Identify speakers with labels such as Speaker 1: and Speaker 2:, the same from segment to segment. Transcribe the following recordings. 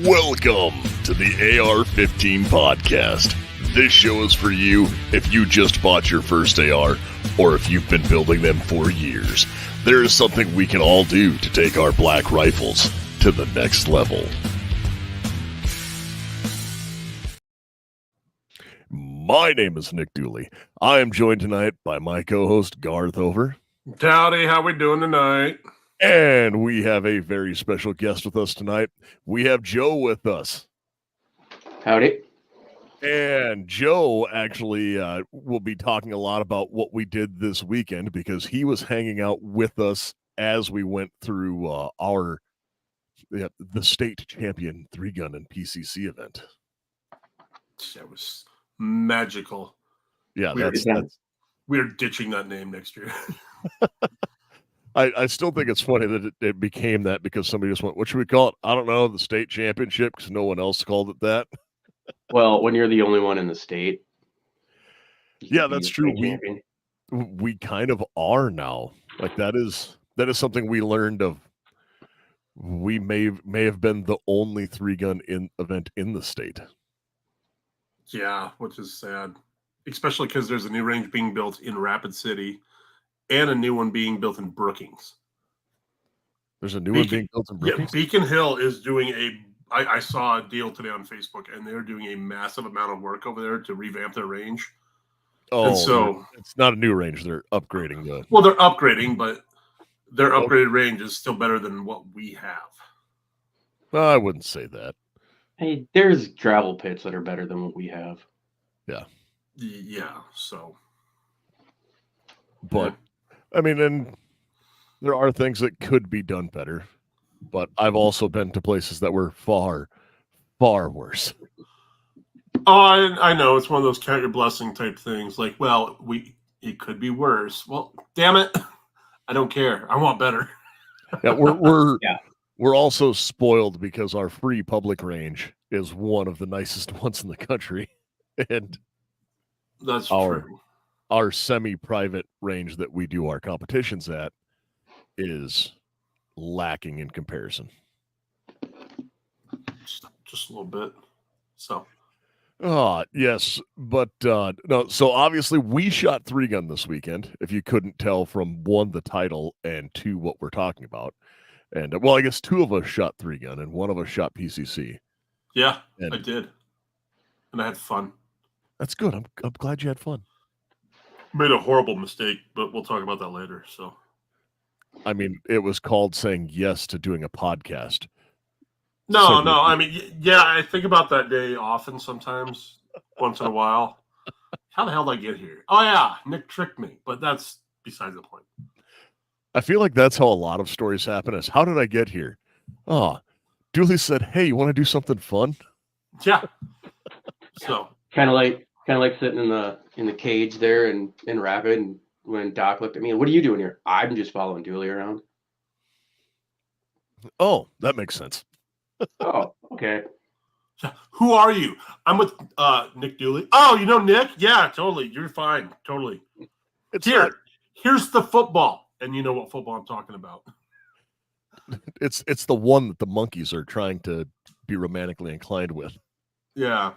Speaker 1: Welcome to the AR-15 podcast. This show is for you if you just bought your first AR or if you've been building them for years. There is something we can all do to take our black rifles to the next level. My name is Nick Dooley. I am joined tonight by my co-host Garth Over.
Speaker 2: Howdy, how we doing tonight?
Speaker 1: And we have a very special guest with us tonight. We have Joe with us.
Speaker 3: Howdy.
Speaker 1: And Joe actually will be talking a lot about what we did this weekend because he was hanging out with us as we went through the state champion 3-gun and PCC event.
Speaker 2: That was magical.
Speaker 1: Yeah,
Speaker 2: we're ditching that name next year.
Speaker 1: I still think it's funny that it became that because somebody just went, what should we call it? I don't know, the state championship, because no one else called it that.
Speaker 3: Well, when you're the only one in the state.
Speaker 1: Yeah, that's true. We kind of are now. Like that is something we learned of. We may have been the only 3-gun event in the state.
Speaker 2: Yeah, which is sad. Especially because there's a new range being built in Rapid City and a new one being built in Brookings.
Speaker 1: There's a new one being built in Brookings?
Speaker 2: Yeah, Beacon Hill is doing I saw a deal today on Facebook, and they're doing a massive amount of work over there to revamp their range.
Speaker 1: Oh,
Speaker 2: and so
Speaker 1: it's not a new range. They're upgrading the.
Speaker 2: Well, they're upgrading, but their upgraded range is still better than what we have.
Speaker 1: Well, I wouldn't say that.
Speaker 3: Hey, there's gravel pits that are better than what we have.
Speaker 1: Yeah.
Speaker 2: Yeah. So.
Speaker 1: But, I mean, and there are things that could be done better. But I've also been to places that were far, far worse.
Speaker 2: Oh, I know. It's one of those count your blessing type things. Like, well, it could be worse. Well, damn it. I don't care. I want better.
Speaker 1: Yeah, we're also spoiled because our free public range is one of the nicest ones in the country. And
Speaker 2: that's true.
Speaker 1: Our semi-private range that we do our competitions at is lacking in comparison.
Speaker 2: Just a little bit. So.
Speaker 1: Yes, but no. So obviously we shot 3-gun this weekend. If you couldn't tell from 1, the title, and 2, what we're talking about. And well, I guess 2 of us shot 3-gun and 1 of us shot PCC.
Speaker 2: Yeah, I did, and I had fun.
Speaker 1: That's good. I'm glad you had fun.
Speaker 2: Made a horrible mistake, but we'll talk about that later. So.
Speaker 1: I mean, it was called saying yes to doing a podcast.
Speaker 2: No. I mean, yeah, I think about that day often sometimes, once in a while. How the hell did I get here? Oh, yeah, Nick tricked me, but that's besides the point.
Speaker 1: I feel like that's how a lot of stories happen is, how did I get here? Oh, Dooley said, hey, you want to do something fun?
Speaker 2: Yeah. So.
Speaker 3: Kind of like sitting in the cage there in Rapid, and when Doc looked at me, what are you doing here? I'm just following Dooley around.
Speaker 1: Oh, that makes sense.
Speaker 3: Oh, okay.
Speaker 2: Who are you? I'm with Nick Dooley. Oh, you know Nick? Yeah, totally. You're fine. Totally. Here's the football. And you know what football I'm talking about.
Speaker 1: It's the one that the monkeys are trying to be romantically inclined with.
Speaker 2: Yeah.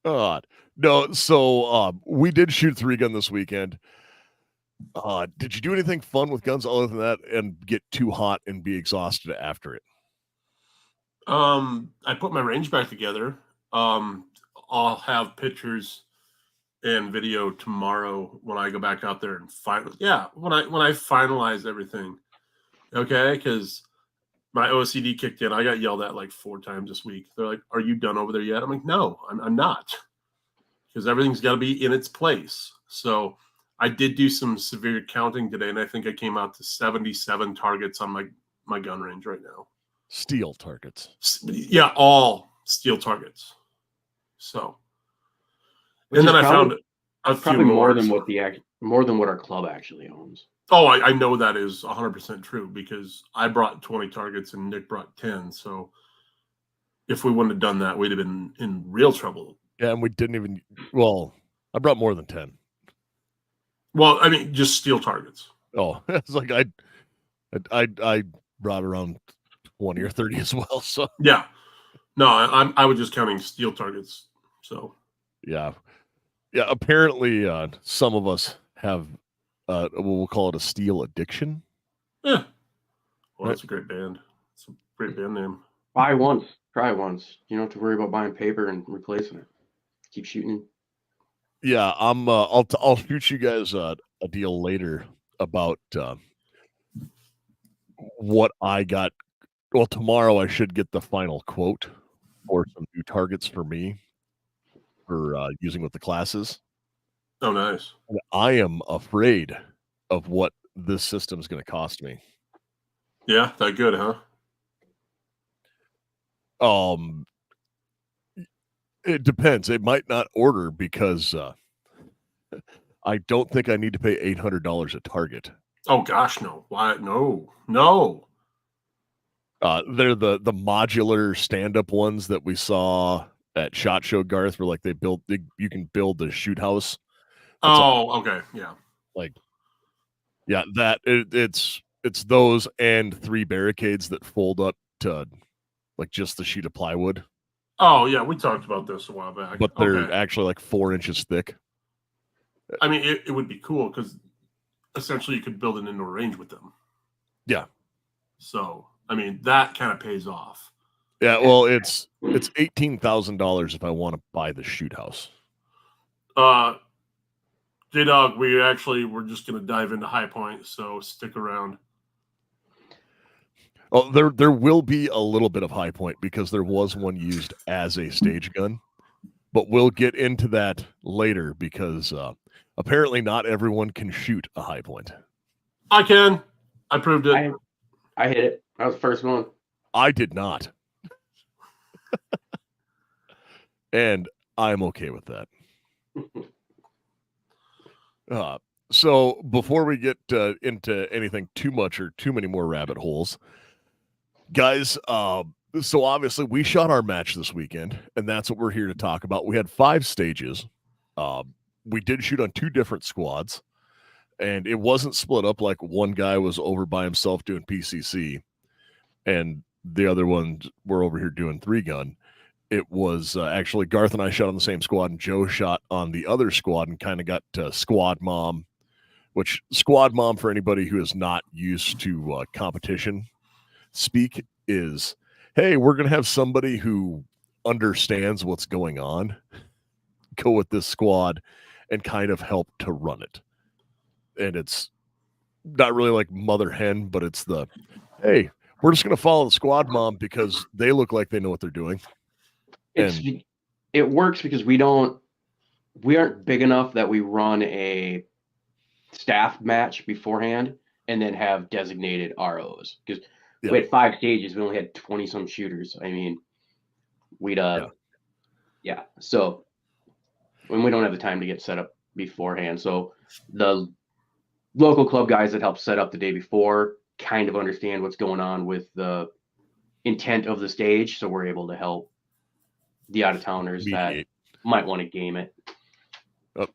Speaker 1: No, so we did shoot 3-gun this weekend. Did you do anything fun with guns other than that and get too hot and be exhausted after it?
Speaker 2: I put my range back together. I'll have pictures and video tomorrow when I go back out there and when I finalize everything. Okay, because my OCD kicked in. I got yelled at like 4 times this week. They're like, "Are you done over there yet?" I'm like, "No, I'm not," because everything's got to be in its place. So I did do some severe counting today, and I think I came out to 77 targets on my gun range right now.
Speaker 1: Steel targets.
Speaker 2: Yeah, all steel targets. So, and then I found a few
Speaker 3: probably
Speaker 2: more
Speaker 3: than what our club actually owns.
Speaker 2: Oh, I know that is 100% true because I brought 20 targets and Nick brought 10. So if we wouldn't have done that, we'd have been in real trouble.
Speaker 1: Yeah, and we didn't even. Well, I brought more than 10.
Speaker 2: Well, I mean, just steel targets.
Speaker 1: Oh, it's like I brought around 20 or 30 as well. So
Speaker 2: yeah, no, I was just counting steel targets. So
Speaker 1: yeah. Apparently, some of us have we'll call it a steel addiction.
Speaker 2: yeah, well,
Speaker 1: Right.
Speaker 2: that's a great band. It's a great band name.
Speaker 3: Buy once, try once. You don't have to worry about buying paper and replacing it. Keep shooting.
Speaker 1: Yeah, I'll shoot you guys a deal later about what I got. Well, tomorrow I should get the final quote for some new targets for me for using with the classes.
Speaker 2: Oh, nice.
Speaker 1: And I am afraid of what this system is going to cost me.
Speaker 2: Yeah, that good, huh?
Speaker 1: It depends. It might not order because I don't think I need to pay $800 a target.
Speaker 2: Oh gosh, no. Why? No.
Speaker 1: They're the modular stand-up ones that we saw at SHOT Show, Garth, where like you can build the shoot house.
Speaker 2: Oh, okay, yeah.
Speaker 1: Like, yeah, it's those and 3 barricades that fold up to like just the sheet of plywood.
Speaker 2: Oh yeah, we talked about this a while back.
Speaker 1: But they're
Speaker 2: okay.
Speaker 1: actually like 4 inches thick.
Speaker 2: I mean, it would be cool because essentially you could build an indoor range with them.
Speaker 1: Yeah.
Speaker 2: So I mean that kind of pays off.
Speaker 1: Yeah, well, it's $18,000 if I want to buy the shoot house.
Speaker 2: J-Dog, we're just going to dive into High Point, so stick around.
Speaker 1: Oh, there will be a little bit of High Point because there was one used as a stage gun, but we'll get into that later because apparently not everyone can shoot a High Point.
Speaker 2: I can. I proved it.
Speaker 3: I hit it. I was the first one.
Speaker 1: I did not. And I'm okay with that. So before we get into anything too much or too many more rabbit holes, guys, so obviously we shot our match this weekend, and that's what we're here to talk about. We had 5 stages. We did shoot on 2 different squads, and it wasn't split up like one guy was over by himself doing PCC, and the other ones were over here doing 3-gun. It was actually Garth and I shot on the same squad, and Joe shot on the other squad and kind of got squad mom, which squad mom, for anybody who is not used to competition speak, is, hey, we're going to have somebody who understands what's going on go with this squad and kind of help to run it. And it's not really like mother hen, but it's the, hey, we're just going to follow the squad mom because they look like they know what they're doing.
Speaker 3: It works because we aren't big enough that we run a staff match beforehand and then have designated ROs, because we had 5 stages. We only had 20 some shooters. I mean, so when we don't have the time to get set up beforehand. So the local club guys that help set up the day before kind of understand what's going on with the intent of the stage. So we're able to help the out-of-towners that might want to game it.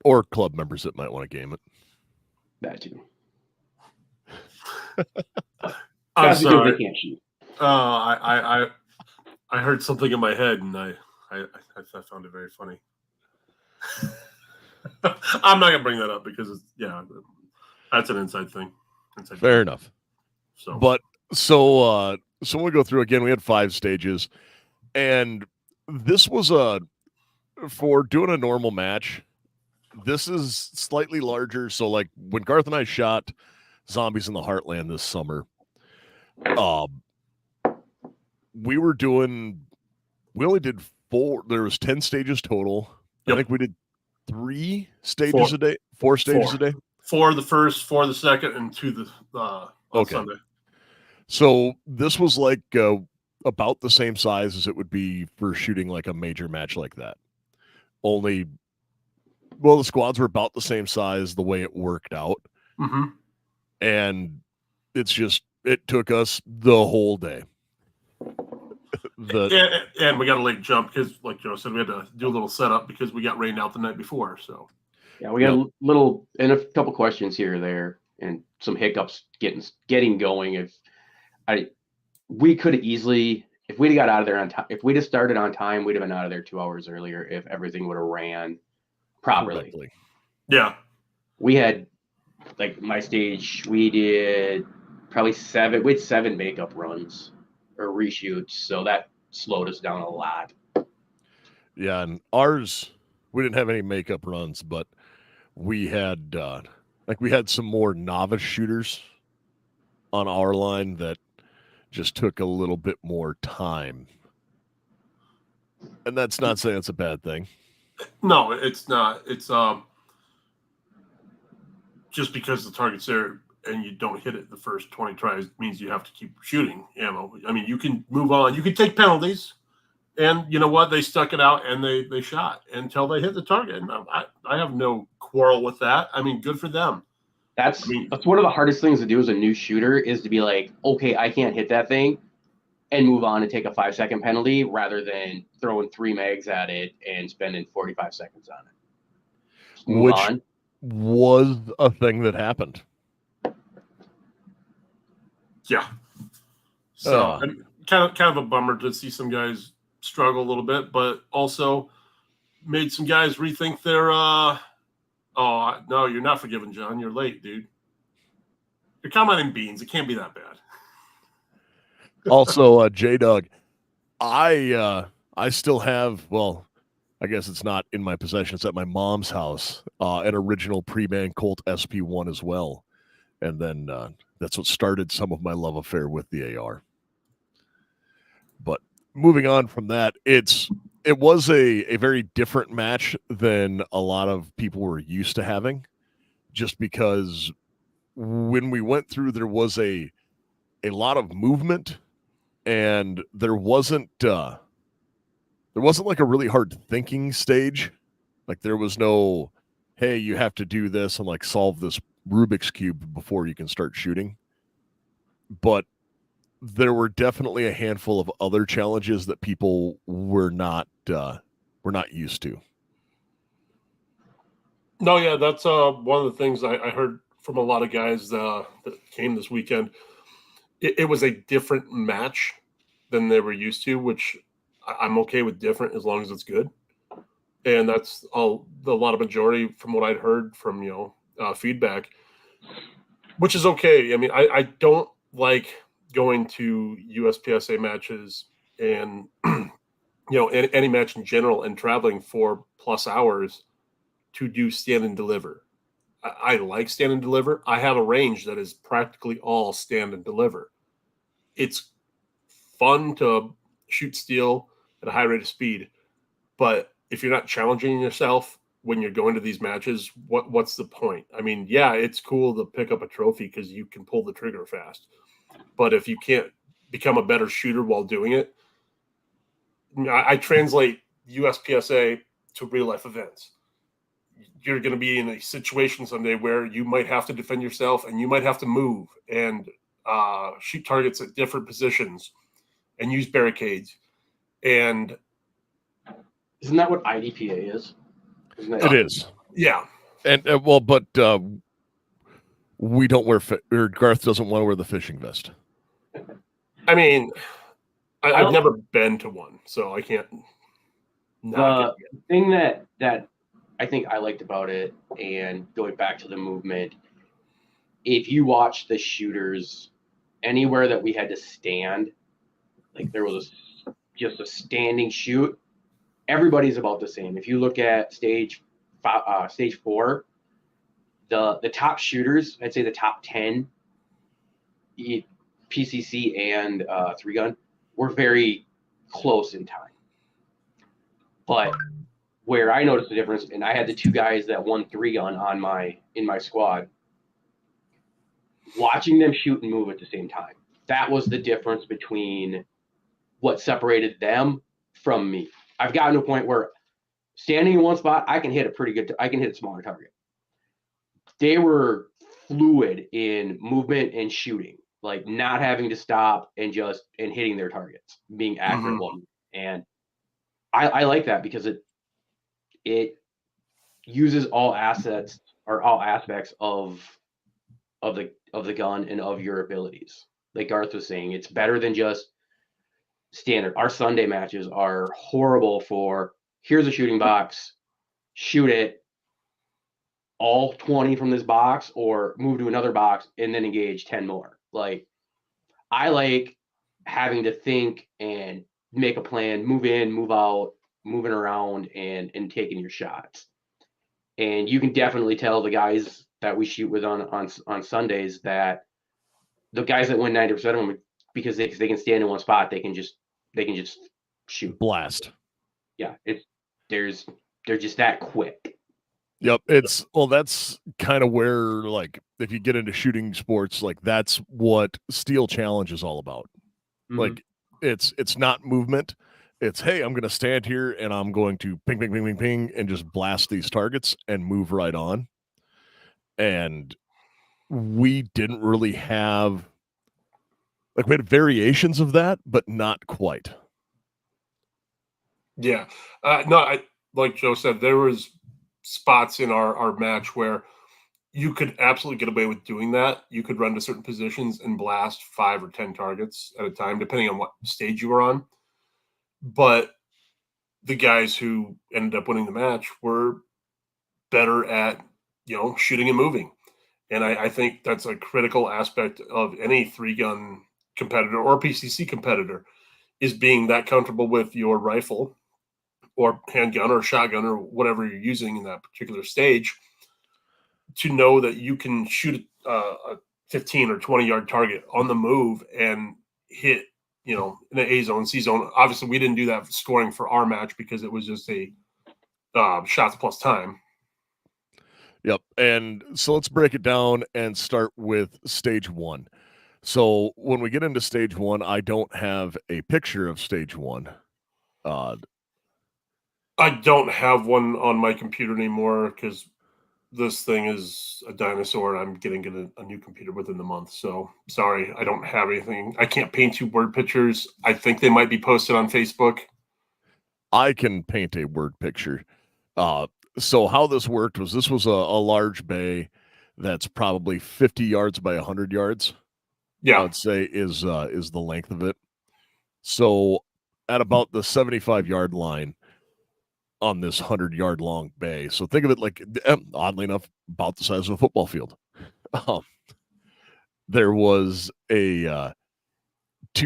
Speaker 1: Or club members that might want to game it.
Speaker 3: That too.
Speaker 2: I'm sorry.
Speaker 3: They can't shoot.
Speaker 2: I heard something in my head, and I found it very funny. I'm not gonna bring that up because that's an inside thing.
Speaker 1: Fair enough. So when we go through again, we had 5 stages, and this was for doing a normal match. This is slightly larger. So like when Garth and I shot Zombies in the Heartland this summer, we only did 4. There was 10 stages total. Yep. I think we did 3 stages a day, 4 stages a day.
Speaker 2: 4 the first, 4 the second, and 2 on Sunday.
Speaker 1: So this was like about the same size as it would be for shooting like a major match like that. Only, well, the squads were about the same size the way it worked out.
Speaker 2: Mm-hmm.
Speaker 1: And it took us the whole day.
Speaker 2: And we got a late jump because, like Joe said, we had to do a little setup because we got rained out the night before. So
Speaker 3: yeah, we got a couple questions here or there, and some hiccups getting going. If we could have easily, if we'd got out of there on time, if we'd have started on time, we'd have been out of there 2 hours earlier if everything would have ran properly.
Speaker 1: Correctly.
Speaker 2: Yeah.
Speaker 3: We had, like, my stage, we did probably we had 7 makeup runs or reshoots, so that slowed us down a lot.
Speaker 1: Yeah, and ours, we didn't have any makeup runs, but we had we had some more novice shooters on our line that just took a little bit more time. And that's not saying it's a bad thing.
Speaker 2: No, it's not. It's just because the target's there and you don't hit it the first 20 tries means you have to keep shooting ammo. I mean, you can move on. You can take penalties. And you know what? They stuck it out and they shot until they hit the target. And I have no quarrel with that. I mean, good for them.
Speaker 3: That's one of the hardest things to do as a new shooter is to be like, okay, I can't hit that thing, and move on and take a 5-second penalty rather than throwing 3 mags at it and spending 45 seconds on it. Just move
Speaker 1: Which
Speaker 3: on.
Speaker 1: was a thing that happened.
Speaker 2: Yeah. So kind of a bummer to see some guys struggle a little bit, but also made some guys rethink their oh no, you're not forgiven, John. You're late, dude. You're combining beans. It can't be that bad.
Speaker 1: Also, J-Dog, I still have, well, I guess it's not in my possession. It's at my mom's house, an original pre-man Colt SP1 as well. And then that's what started some of my love affair with the AR. But moving on from that, it was a very different match than a lot of people were used to having, just because when we went through, there was a lot of movement, and there wasn't like a really hard thinking stage. Like there was no, hey, you have to do this and like solve this Rubik's Cube before you can start shooting. But there were definitely a handful of other challenges that people were not used to.
Speaker 2: No, yeah, that's one of the things I heard from a lot of guys that came this weekend. It was a different match than they were used to, which I'm okay with different as long as it's good. And that's a lot of majority from what I'd heard from, feedback, which is okay. I mean, I don't like going to USPSA matches and, any match in general and traveling 4+ hours to do stand and deliver. I like stand and deliver. I have a range that is practically all stand and deliver. It's fun to shoot steel at a high rate of speed, but if you're not challenging yourself when you're going to these matches, what's the point? I mean, yeah, it's cool to pick up a trophy because you can pull the trigger fast, but if you can't become a better shooter while doing it, I translate USPSA to real life events. You're going to be in a situation someday where you might have to defend yourself and you might have to move and shoot targets at different positions and use barricades. And
Speaker 3: isn't that what IDPA is?
Speaker 1: It is.
Speaker 2: Yeah.
Speaker 1: And but we don't wear or Garth doesn't want to wear the fishing vest.
Speaker 2: I mean, I've never been to one, so I can't.
Speaker 3: The thing that I think I liked about it, and going back to the movement, if you watch the shooters, anywhere that we had to stand, like there was just a standing shoot, everybody's about the same. If you look at stage 4, the top shooters, I'd say the top 10 PCC and 3-gun were very close in time. But where I noticed the difference, and I had the 2 guys that won 3-gun in my squad, watching them shoot and move at the same time. That was the difference between what separated them from me. I've gotten to a point where standing in one spot, I can hit a smaller target. They were fluid in movement and shooting, like not having to stop and hitting their targets, being accurate. Mm-hmm. And I like that because it uses all assets or all aspects of the gun and of your abilities. like Garth was saying, it's better than just standard. Our Sunday matches are horrible for here's a shooting box, shoot it all 20 from this box or move to another box and then engage 10 more. Like I like having to think and make a plan, move in, move out, moving around and taking your shots. And you can definitely tell the guys that we shoot with on Sundays that the guys that win 90% of them, because they can stand in one spot, they can just shoot.
Speaker 1: Blast.
Speaker 3: Yeah, they're just that quick.
Speaker 1: Yep. That's kind of where, like, if you get into shooting sports, like that's what Steel Challenge is all about. Mm-hmm. Like it's not movement. It's, hey, I'm going to stand here and I'm going to ping, ping, ping, ping, ping, and just blast these targets and move right on. And we didn't really have, like, we had variations of that, but not quite.
Speaker 2: Yeah. No, like Joe said, there was spots in our match where you could absolutely get away with doing that. You could run to certain positions and blast 5 or 10 targets at a time, depending on what stage you were on. But the guys who ended up winning the match were better at, shooting and moving. And I think that's a critical aspect of any 3-gun competitor or PCC competitor, is being that comfortable with your rifle or handgun or shotgun or whatever you're using in that particular stage, to know that you can shoot a 15 or 20-yard target on the move and hit, in the A zone, C zone. Obviously, we didn't do that scoring for our match because it was just a shots plus time.
Speaker 1: Yep. And so let's break it down and start with stage 1. So when we get into stage 1, I don't have a picture of stage 1.
Speaker 2: I don't have one on my computer anymore because this thing is a dinosaur and I'm getting a new computer within the month. So sorry, I don't have anything. I can't paint you word pictures. I think they might be posted on Facebook.
Speaker 1: I can paint a word picture. So how this worked was, this was a large bay that's probably 50 yards by 100 yards.
Speaker 2: Yeah,
Speaker 1: I would say is the length of it. So at about the 75-yard line on this 100-yard long bay. So think of it like, oddly enough, about the size of a football field. There was 2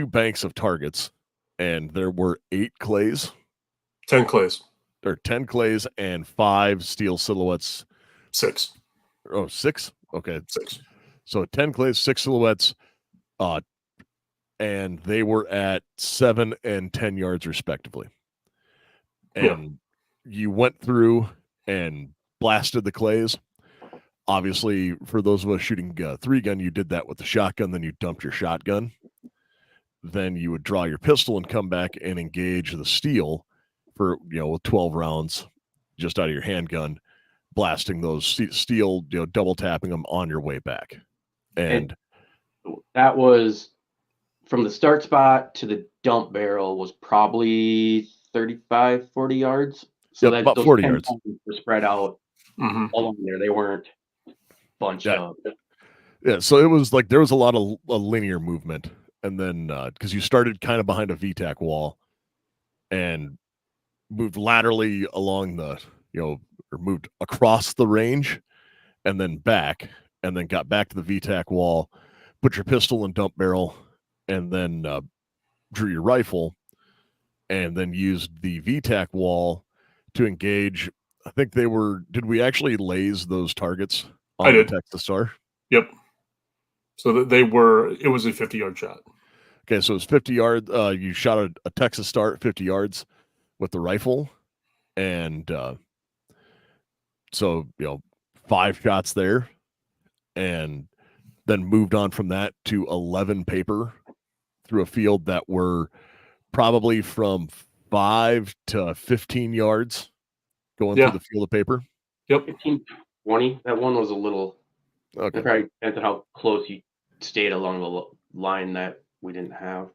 Speaker 1: banks of targets, and there were 8 clays.
Speaker 2: 10 clays.
Speaker 1: There are 10 clays and 5 steel silhouettes.
Speaker 2: 6.
Speaker 1: Oh, 6? Okay.
Speaker 2: 6.
Speaker 1: So 10 clays, 6 silhouettes, and they were at 7 and 10 yards respectively. And you went through and blasted the clays. Obviously, for those of us shooting 3-gun, you did that with the shotgun, then you dumped your shotgun. Then you would draw your pistol and come back and engage the steel for, with 12 rounds just out of your handgun, blasting those steel, double tapping them on your way back. And
Speaker 3: that was from the start spot to the dump barrel was probably 35, 40 yards. So
Speaker 1: about 40 yards
Speaker 3: were spread out along there. They weren't bunched up.
Speaker 1: Yeah. So it was like, there was a lot of linear movement. And then, because you started kind of behind a VTAC wall and moved laterally along the, or moved across the range and then back, and then got back to the VTAC wall, put your pistol in dump barrel, and then drew your rifle, and then used the VTAC wall to engage. I think did we actually laze those targets on the Texas Star?
Speaker 2: Yep. So it was a 50-yard shot.
Speaker 1: Okay, so it's 50 yards. You shot a Texas Star at 50 yards with the rifle, and so 5 shots there, and then moved on from that to 11 paper through a field that were probably from 5 to 15 yards going through the field of paper.
Speaker 2: Yep.
Speaker 3: 15, 20. That one was a little,
Speaker 1: okay.
Speaker 3: It probably depends on how close you stayed along the line that we didn't have.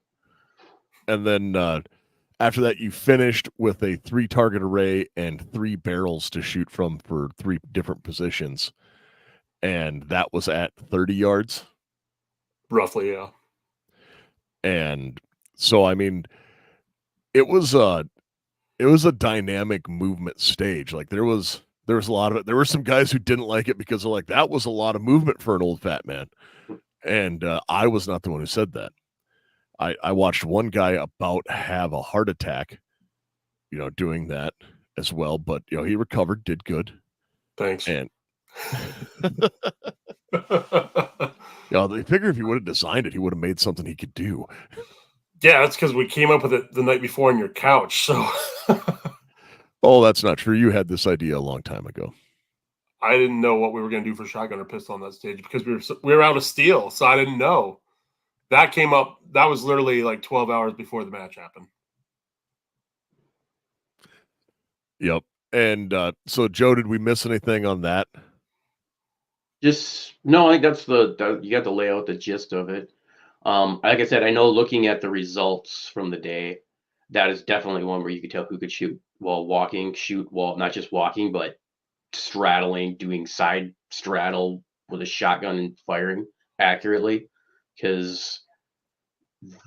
Speaker 1: And then after that, you finished with a 3 target array and 3 barrels to shoot from for 3 different positions. And that was at 30 yards.
Speaker 2: Roughly, yeah.
Speaker 1: And so, I mean, it was a dynamic movement stage. Like there was a lot of it. There were some guys who didn't like it because they're like, that was a lot of movement for an old fat man. And I was not the one who said that. I watched one guy about have a heart attack, doing that as well. But he recovered, did good.
Speaker 2: Thanks.
Speaker 1: And they figure if he would have designed it, he would have made something he could do.
Speaker 2: Yeah, that's because we came up with it the night before on your couch. So,
Speaker 1: oh, that's not true. You had this idea a long time ago.
Speaker 2: I didn't know what we were going to do for shotgun or pistol on that stage because we were out of steel, so I didn't know. That came up. That was literally like 12 hours before the match happened.
Speaker 1: Yep. And so, Joe, did we miss anything on that?
Speaker 3: No, I think that's you got to lay out the gist of it. Like I said, I know looking at the results from the day, that is definitely one where you could tell who could shoot while walking, shoot while not just walking, but straddling, doing side straddle with a shotgun and firing accurately, because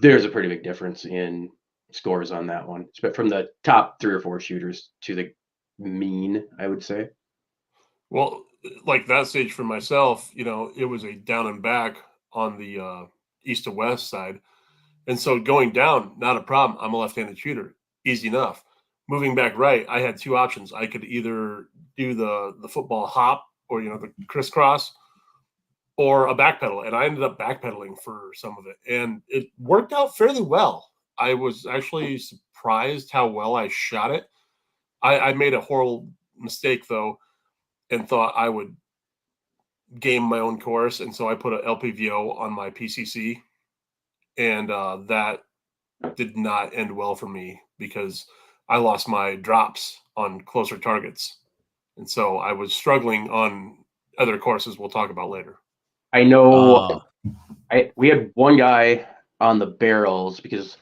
Speaker 3: there's a pretty big difference in scores on that one, but from the top 3 or 4 shooters to the mean, I would say.
Speaker 2: Well, like that stage for myself, it was a down and back on the east to west side. And so going down, not a problem. I'm a left-handed shooter. Easy enough. Moving back right, I had 2 options. I could either do the football hop or, the crisscross or a backpedal. And I ended up backpedaling for some of it. And it worked out fairly well. I was actually surprised how well I shot it. I made a horrible mistake, though, and thought I would game my own course. And so I put an LPVO on my PCC. And that did not end well for me because I lost my drops on closer targets. And so I was struggling on other courses we'll talk about later.
Speaker 3: I know we had one guy on the barrels because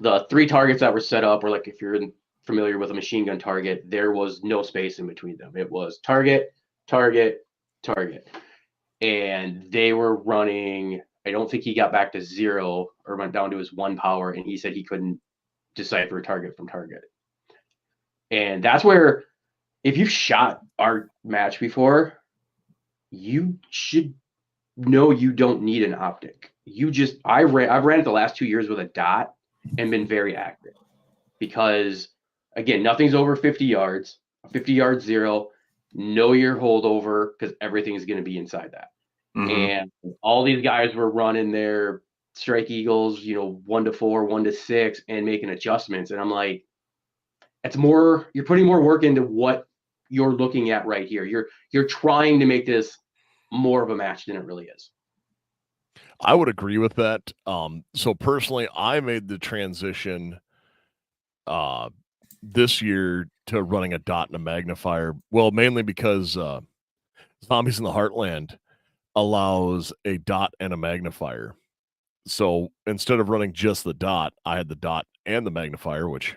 Speaker 3: the 3 targets that were set up were like, if you're familiar with a machine gun target, there was no space in between them. It was target, target, target. And they were running, I don't think he got back to 0 or went down to his 1 power, and he said he couldn't decipher target from target. And that's where, if you've shot our match before, you should know you don't need an optic. I've ran it the last 2 years with a dot and been very accurate because, again, nothing's over 50 yards. 50 yards 0, know your holdover because everything's going to be inside that. Mm-hmm. And all these guys were running their strike eagles, 1 to 4, 1 to 6, and making adjustments. And I'm like, you're putting more work into what you're looking at right here. You're trying to make this more of a match than it really is.
Speaker 1: I would agree with that. So personally, I made the transition this year to running a dot and a magnifier. Well, mainly because Zombies in the Heartland allows a dot and a magnifier. So instead of running just the dot, I had the dot and the magnifier, which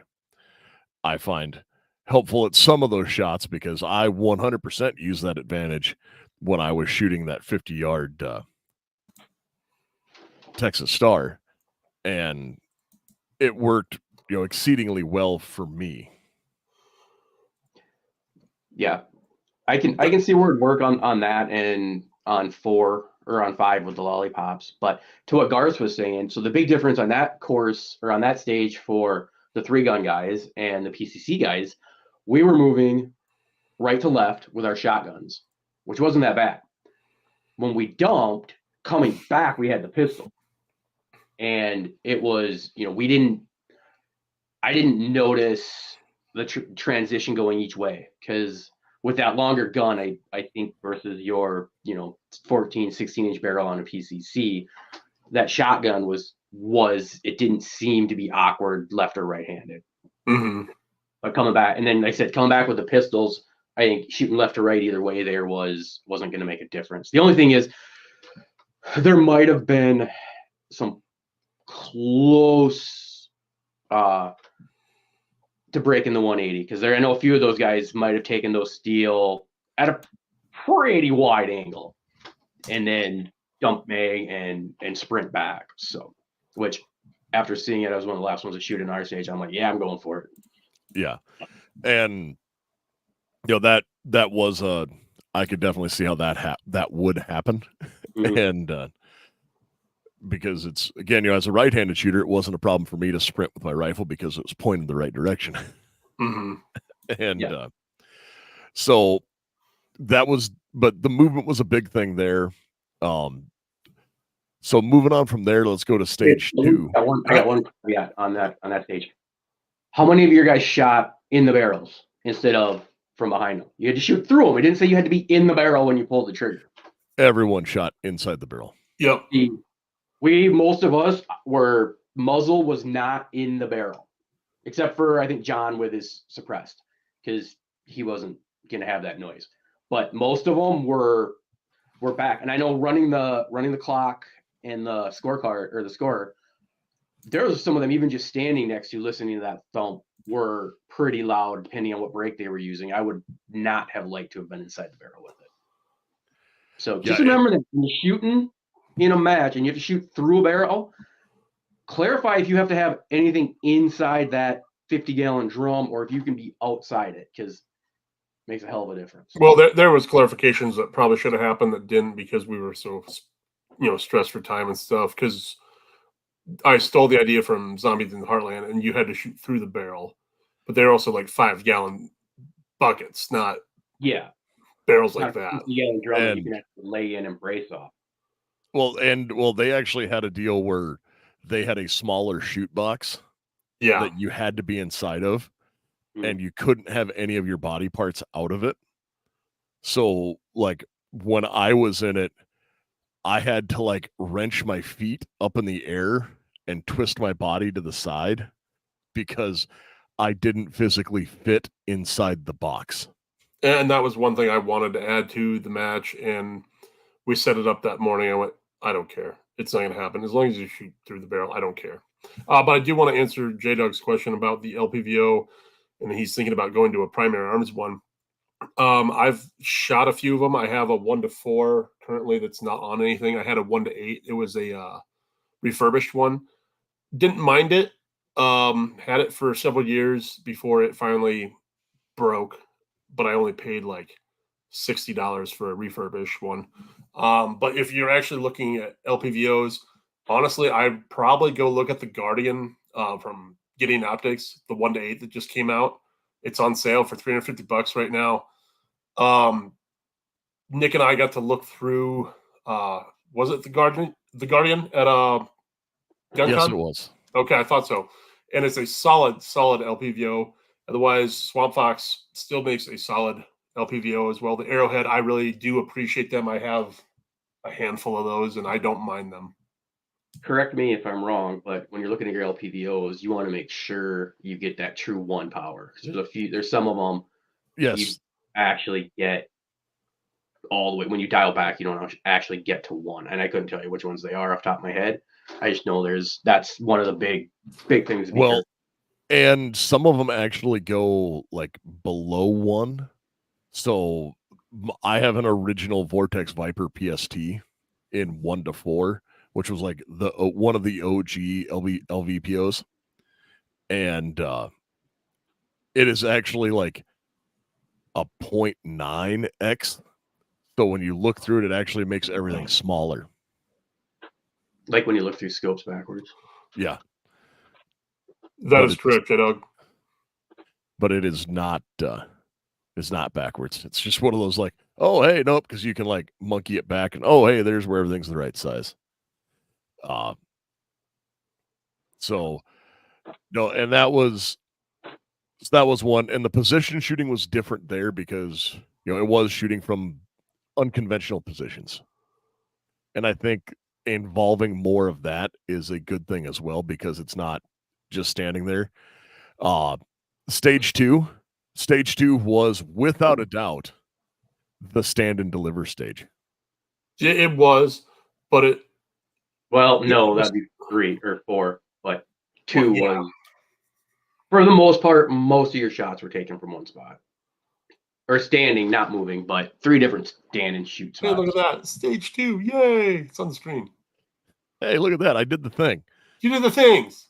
Speaker 1: I find helpful at some of those shots because I 100% use that advantage when I was shooting that 50-yard Texas Star, and it worked, exceedingly well for me.
Speaker 3: Yeah, I can see where it'd work on that and on 4 or on 5 with the lollipops. But to what Garth was saying, so the big difference on that course or on that stage for the 3-gun guys and the PCC guys, we were moving right to left with our shotguns, which wasn't that bad. When we dumped, coming back, we had the pistol. And it was, I didn't notice the transition going each way because with that longer gun, I think versus your, 14, 16-inch barrel on a PCC, that shotgun was it didn't seem to be awkward left or right-handed.
Speaker 2: Mm-hmm.
Speaker 3: But coming back, and then like I said, coming back with the pistols, I think shooting left or right either way there wasn't going to make a difference. The only thing is there might have been some close to breaking the 180 because I know a few of those guys might have taken those steel at a pretty wide angle and then dump mag and sprint back. So, which after seeing it, I was one of the last ones to shoot in our stage. I'm like, yeah, I'm going for it.
Speaker 1: Yeah. And that was I could definitely see how that would happen.
Speaker 3: Mhm.
Speaker 1: And because it's, again, as a right-handed shooter, it wasn't a problem for me to sprint with my rifle because it was pointed the right direction.
Speaker 2: Mm-hmm.
Speaker 1: And so that was, but the movement was a big thing there. So moving on from there, let's go to stage 2.
Speaker 3: I got one caveat on that stage. How many of your guys shot in the barrels instead of from behind them? You had to shoot through them. It didn't say you had to be in the barrel when you pulled the trigger.
Speaker 1: Everyone shot inside the barrel.
Speaker 2: Yep.
Speaker 3: Most of us were, muzzle was not in the barrel, except for I think John with his suppressed, because he wasn't going to have that noise. But most of them were back. And I know running the clock and the scorecard or the score, there was some of them even just standing next to listening to that thump were pretty loud depending on what brake they were using. I would not have liked to have been inside the barrel with it. So just remember that when you're shooting in a match and you have to shoot through a barrel, clarify if you have to have anything inside that 50-gallon drum or if you can be outside it, because it makes a hell of a difference.
Speaker 2: Well, there was clarifications that probably should have happened that didn't because we were so, stressed for time and stuff. Because I stole the idea from Zombies in the Heartland, and you had to shoot through the barrel, but they're also like 5-gallon buckets, not barrels like that.
Speaker 3: 50-gallon drum that you can actually lay in and brace off.
Speaker 1: Well, they actually had a deal where they had a smaller shoot box that you had to be inside of, and you couldn't have any of your body parts out of it. So, like, when I was in it, I had to, like, wrench my feet up in the air and twist my body to the side because I didn't physically fit inside the box.
Speaker 2: And that was one thing I wanted to add to the match, and we set it up that morning. I went, I don't care. It's not going to happen. As long as you shoot through the barrel, I don't care. But I do want to answer J-Dog's question about the LPVO, and he's thinking about going to a primary arms one. I've shot a few of them. I have a 1-4 currently that's not on anything. I had a 1-8. It was a refurbished one. Didn't mind it. Had it for several years before it finally broke, but I only paid like $60 for a refurbished one. But if you're actually looking at LPVOs, honestly, I'd probably go look at the Guardian from Getting Optics, the 1-8 that just came out. It's on sale for $350 right now. Nick and I got to look through. Was it the Guardian at GunCon?
Speaker 1: Yes, it was.
Speaker 2: Okay, I thought so. And it's a solid LPVO. Otherwise, Swamp Fox still makes a solid LPVO as well. The Arrowhead, I really do appreciate them. I have a handful of those, and I don't mind them.
Speaker 3: Correct me if I'm wrong, but when you're looking at your LPVOs, you want to make sure you get that true 1 power. Because there's some of them you actually get all the way. When you dial back, you don't actually get to 1. And I couldn't tell you which ones they are off the top of my head. I just know that's one of the big things.
Speaker 1: And some of them actually go like below 1. So I have an original Vortex Viper PST in 1-4, which was like the one of the OG LVPOs, and it is actually like a 0.9x. So when you look through it, it actually makes everything smaller.
Speaker 3: Like when you look through scopes backwards.
Speaker 1: Yeah.
Speaker 2: That is correct, J-Dog.
Speaker 1: But it is not it's not backwards. It's just one of those like, oh hey, nope, because you can like monkey it back and oh hey, there's where everything's the right size. So no, and that was one, and the position shooting was different there because it was shooting from unconventional positions. And I think involving more of that is a good thing as well because it's not just standing there. Stage two was without a doubt the stand and deliver stage.
Speaker 2: It was, but
Speaker 3: that'd be 3 or 4, but 2 was, for the most part, most of your shots were taken from 1 spot. Or standing, not moving, but 3 different stand and shoot spots.
Speaker 2: Hey, look at that. Stage 2. Yay. It's on the screen.
Speaker 1: Hey, look at that. I did the thing.
Speaker 2: You did the things.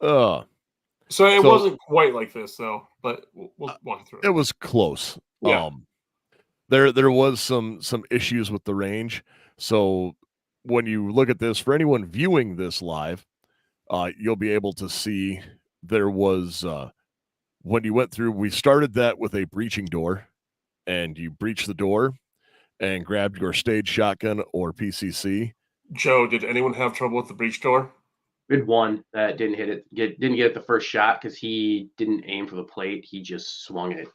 Speaker 1: Uh,
Speaker 2: So it
Speaker 1: So-
Speaker 2: wasn't quite like this, though. But we'll walk through it.
Speaker 1: it was close.
Speaker 2: Yeah.
Speaker 1: There was some issues with the range. So when you look at this, for anyone viewing this live, you'll be able to see there was when you went through. We started that with a breaching door, and you breached the door and grabbed your stage shotgun or PCC.
Speaker 2: Joe, did anyone have trouble with the breach door?
Speaker 3: We had one that didn't didn't get it the first shot because he didn't aim for the plate. He just swung it,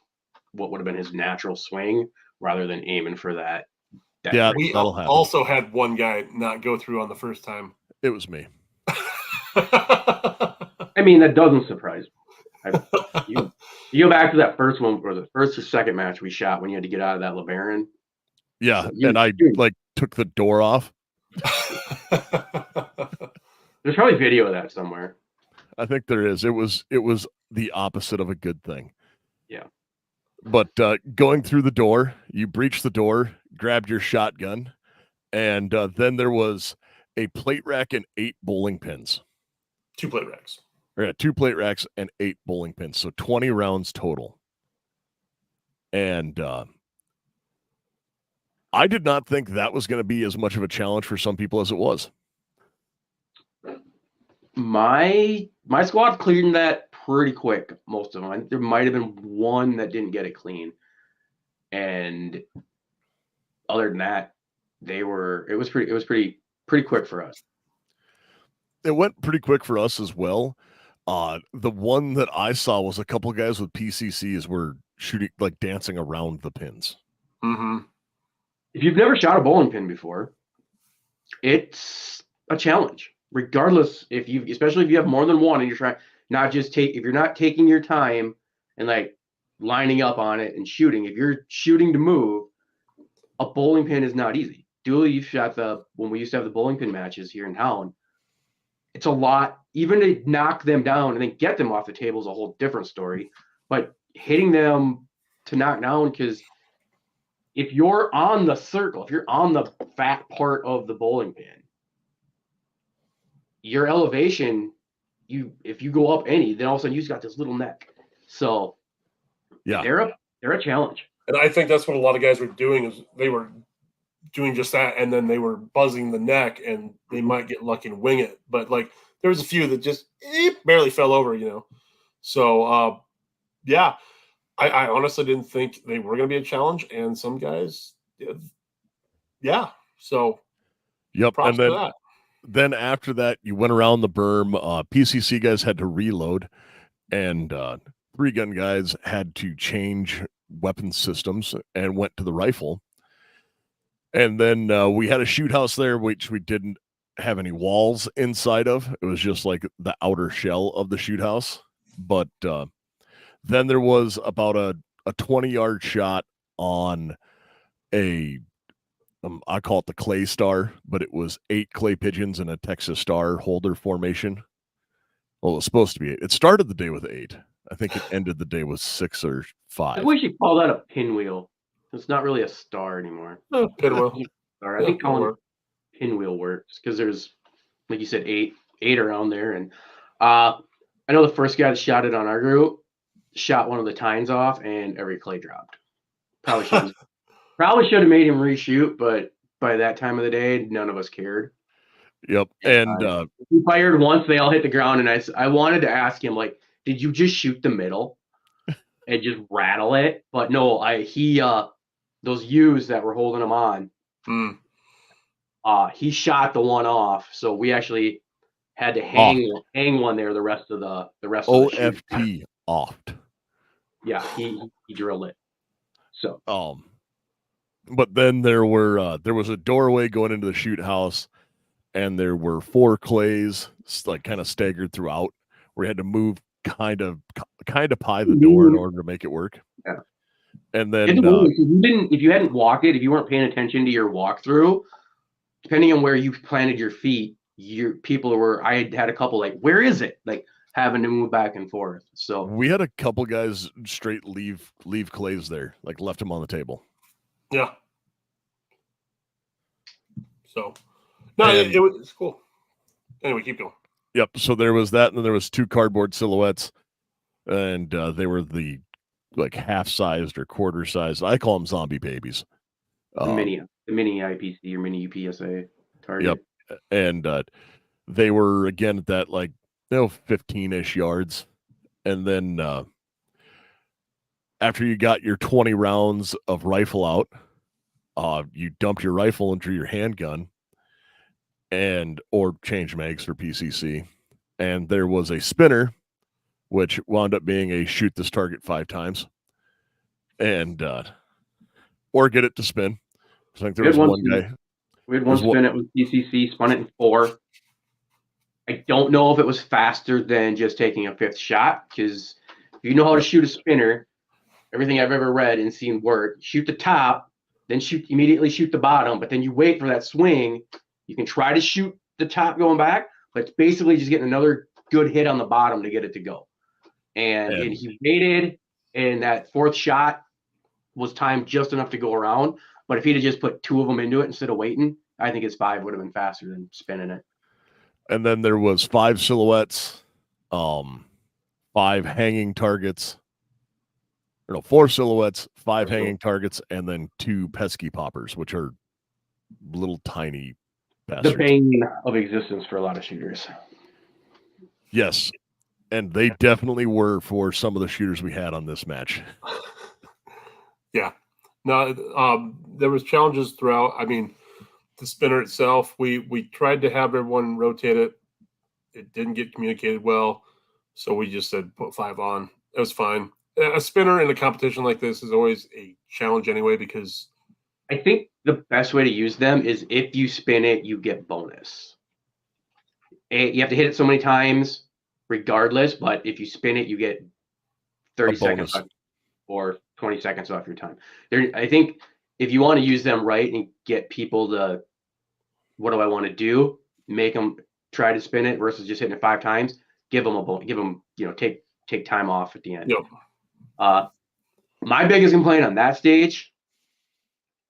Speaker 3: what would have been his natural swing, rather than aiming for that.
Speaker 1: Yeah,
Speaker 2: We
Speaker 1: that'll happen.
Speaker 2: also had one guy not go through on the first time.
Speaker 1: It was me.
Speaker 3: I mean, that doesn't surprise me. You go back to that first one, or the first or second match we shot when you had to get out of that LeBaron.
Speaker 1: Yeah, and I took the door off.
Speaker 3: There's probably video of that somewhere.
Speaker 1: I think there is. It was the opposite of a good thing.
Speaker 3: Yeah.
Speaker 1: But going through the door, you breached the door, grabbed your shotgun, and then there was a plate rack and 8 bowling pins.
Speaker 2: 2 plate racks.
Speaker 1: Yeah, 2 plate racks and 8 bowling pins, so 20 rounds total. And I did not think that was going to be as much of a challenge for some people as it was.
Speaker 3: My squad cleared that pretty quick, most of them. There might have been one that didn't get it clean. And other than that, it was pretty quick for us.
Speaker 1: It went pretty quick for us as well. The one that I saw was a couple of guys with PCCs were shooting, like dancing around the pins.
Speaker 2: Mm-hmm.
Speaker 3: If you've never shot a bowling pin before, it's a challenge. Regardless, especially if you have more than one and you're trying if you're not taking your time and like lining up on it and shooting, if you're shooting to move, a bowling pin is not easy. When we used to have the bowling pin matches here in town, it's a lot. Even to knock them down and then get them off the table is a whole different story. But hitting them to knock down, because if you're on the circle, if you're on the fat part of the bowling pin, your elevation, if you go up any, then all of a sudden you just got this little neck. So
Speaker 1: yeah,
Speaker 3: they're a challenge.
Speaker 2: And I think that's what a lot of guys were doing, is they were doing just that, and then they were buzzing the neck, and they might get lucky and wing it. But like there was a few that just barely fell over, So yeah, I honestly didn't think they were going to be a challenge, and some guys did. Yeah. So
Speaker 1: yep.
Speaker 2: props
Speaker 1: And
Speaker 2: to that.
Speaker 1: Then after that, you went around the berm. PCC guys had to reload, and 3-gun guys had to change weapon systems and went to the rifle. And then we had a shoot house there, which we didn't have any walls inside of. It was just like the outer shell of the shoot house. But then there was about a 20-yard shot on I call it the clay star, but it was 8 clay pigeons in a Texas Star holder formation. Well, it was supposed to be 8. It started the day with 8. I think it ended the day with 6 or 5.
Speaker 3: I wish you call that a pinwheel. It's not really a star anymore.
Speaker 2: Pinwheel.
Speaker 3: I think calling it pinwheel works because there's, like you said, 8 around there. And I know the first guy that shot it on our group shot one of the tines off, and every clay dropped. Probably should have made him reshoot, but by that time of the day, none of us cared.
Speaker 1: Yep. And
Speaker 3: he fired once, they all hit the ground, and I wanted to ask him, like, did you just shoot the middle and just rattle it? But no, those U's that were holding him on, he shot the one off, so we actually had to hang one there the rest of the
Speaker 1: OFT offed.
Speaker 3: Yeah, he drilled it. So
Speaker 1: but then there was a doorway going into the shoot house, and there were 4 clays like kind of staggered throughout, where you had to move kind of pie the door in order to make it work.
Speaker 3: Yeah.
Speaker 1: And then
Speaker 3: if you hadn't walked it, if you weren't paying attention to your walkthrough, depending on where you planted your feet, I had a couple like, where is it? Like having to move back and forth. So
Speaker 1: we had a couple guys straight leave clays there, like left them on the table.
Speaker 2: Yeah. So no, it was cool. Anyway, keep going.
Speaker 1: Yep. So there was that, and then there was 2 cardboard silhouettes, and they were the like half-sized or quarter-sized. I call them zombie babies.
Speaker 3: The mini IPC or mini UPSA target.
Speaker 1: Yep. And they were again at that 15-ish yards, and then after you got your 20 rounds of rifle out, you dumped your rifle into your handgun, or change mags for PCC, and there was a spinner, which wound up being a shoot this target 5 times, and or get it to spin. I think there was one guy.
Speaker 3: We had one spin it with PCC, spun it in 4. I don't know if it was faster than just taking a 5th shot, because if you know how to shoot a spinner, everything I've ever read and seen work, shoot the top, then immediately shoot the bottom, but then you wait for that swing. You can try to shoot the top going back, but it's basically just getting another good hit on the bottom to get it to go. And he waited, and that 4th shot was timed just enough to go around. But if he'd have just put 2 of them into it instead of waiting, I think his 5 would have been faster than spinning it.
Speaker 1: And then there was 5 silhouettes, 5 hanging targets. 4 silhouettes, 5 hanging targets, and then 2 pesky poppers, which are little tiny bastards.
Speaker 3: The bane of existence for a lot of shooters.
Speaker 1: Yes, and they definitely were for some of the shooters we had on this match.
Speaker 2: Yeah. No, there was challenges throughout. I mean, the spinner itself, we tried to have everyone rotate it. It didn't get communicated well, so we just said put 5 on. It was fine. A spinner in a competition like this is always a challenge anyway, because
Speaker 3: I think the best way to use them is if you spin it, you get bonus. You have to hit it so many times regardless, but if you spin it, you get 30 seconds off or 20 seconds off your time. I think if you want to use them right and get people to, what do I want to do? Make them try to spin it versus just hitting it 5 times. Give them a bonus. Give them, take time off at the end.
Speaker 2: Yep.
Speaker 3: My biggest complaint on that stage,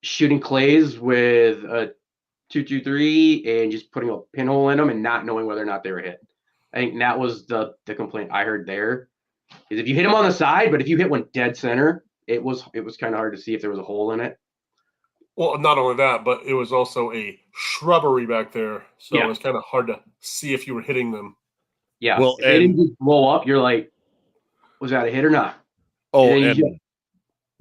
Speaker 3: shooting clays with a 223 and just putting a pinhole in them and not knowing whether or not they were hit. I think that was the complaint I heard there. Is if you hit them on the side, but if you hit one dead center, it was kind of hard to see if there was a hole in it.
Speaker 2: Well, not only that, but it was also a shrubbery back there, so it was kind of hard to see if you were hitting them.
Speaker 3: Yeah. Well, if they didn't just blow up, you're like, was that a hit or not?
Speaker 1: Oh, and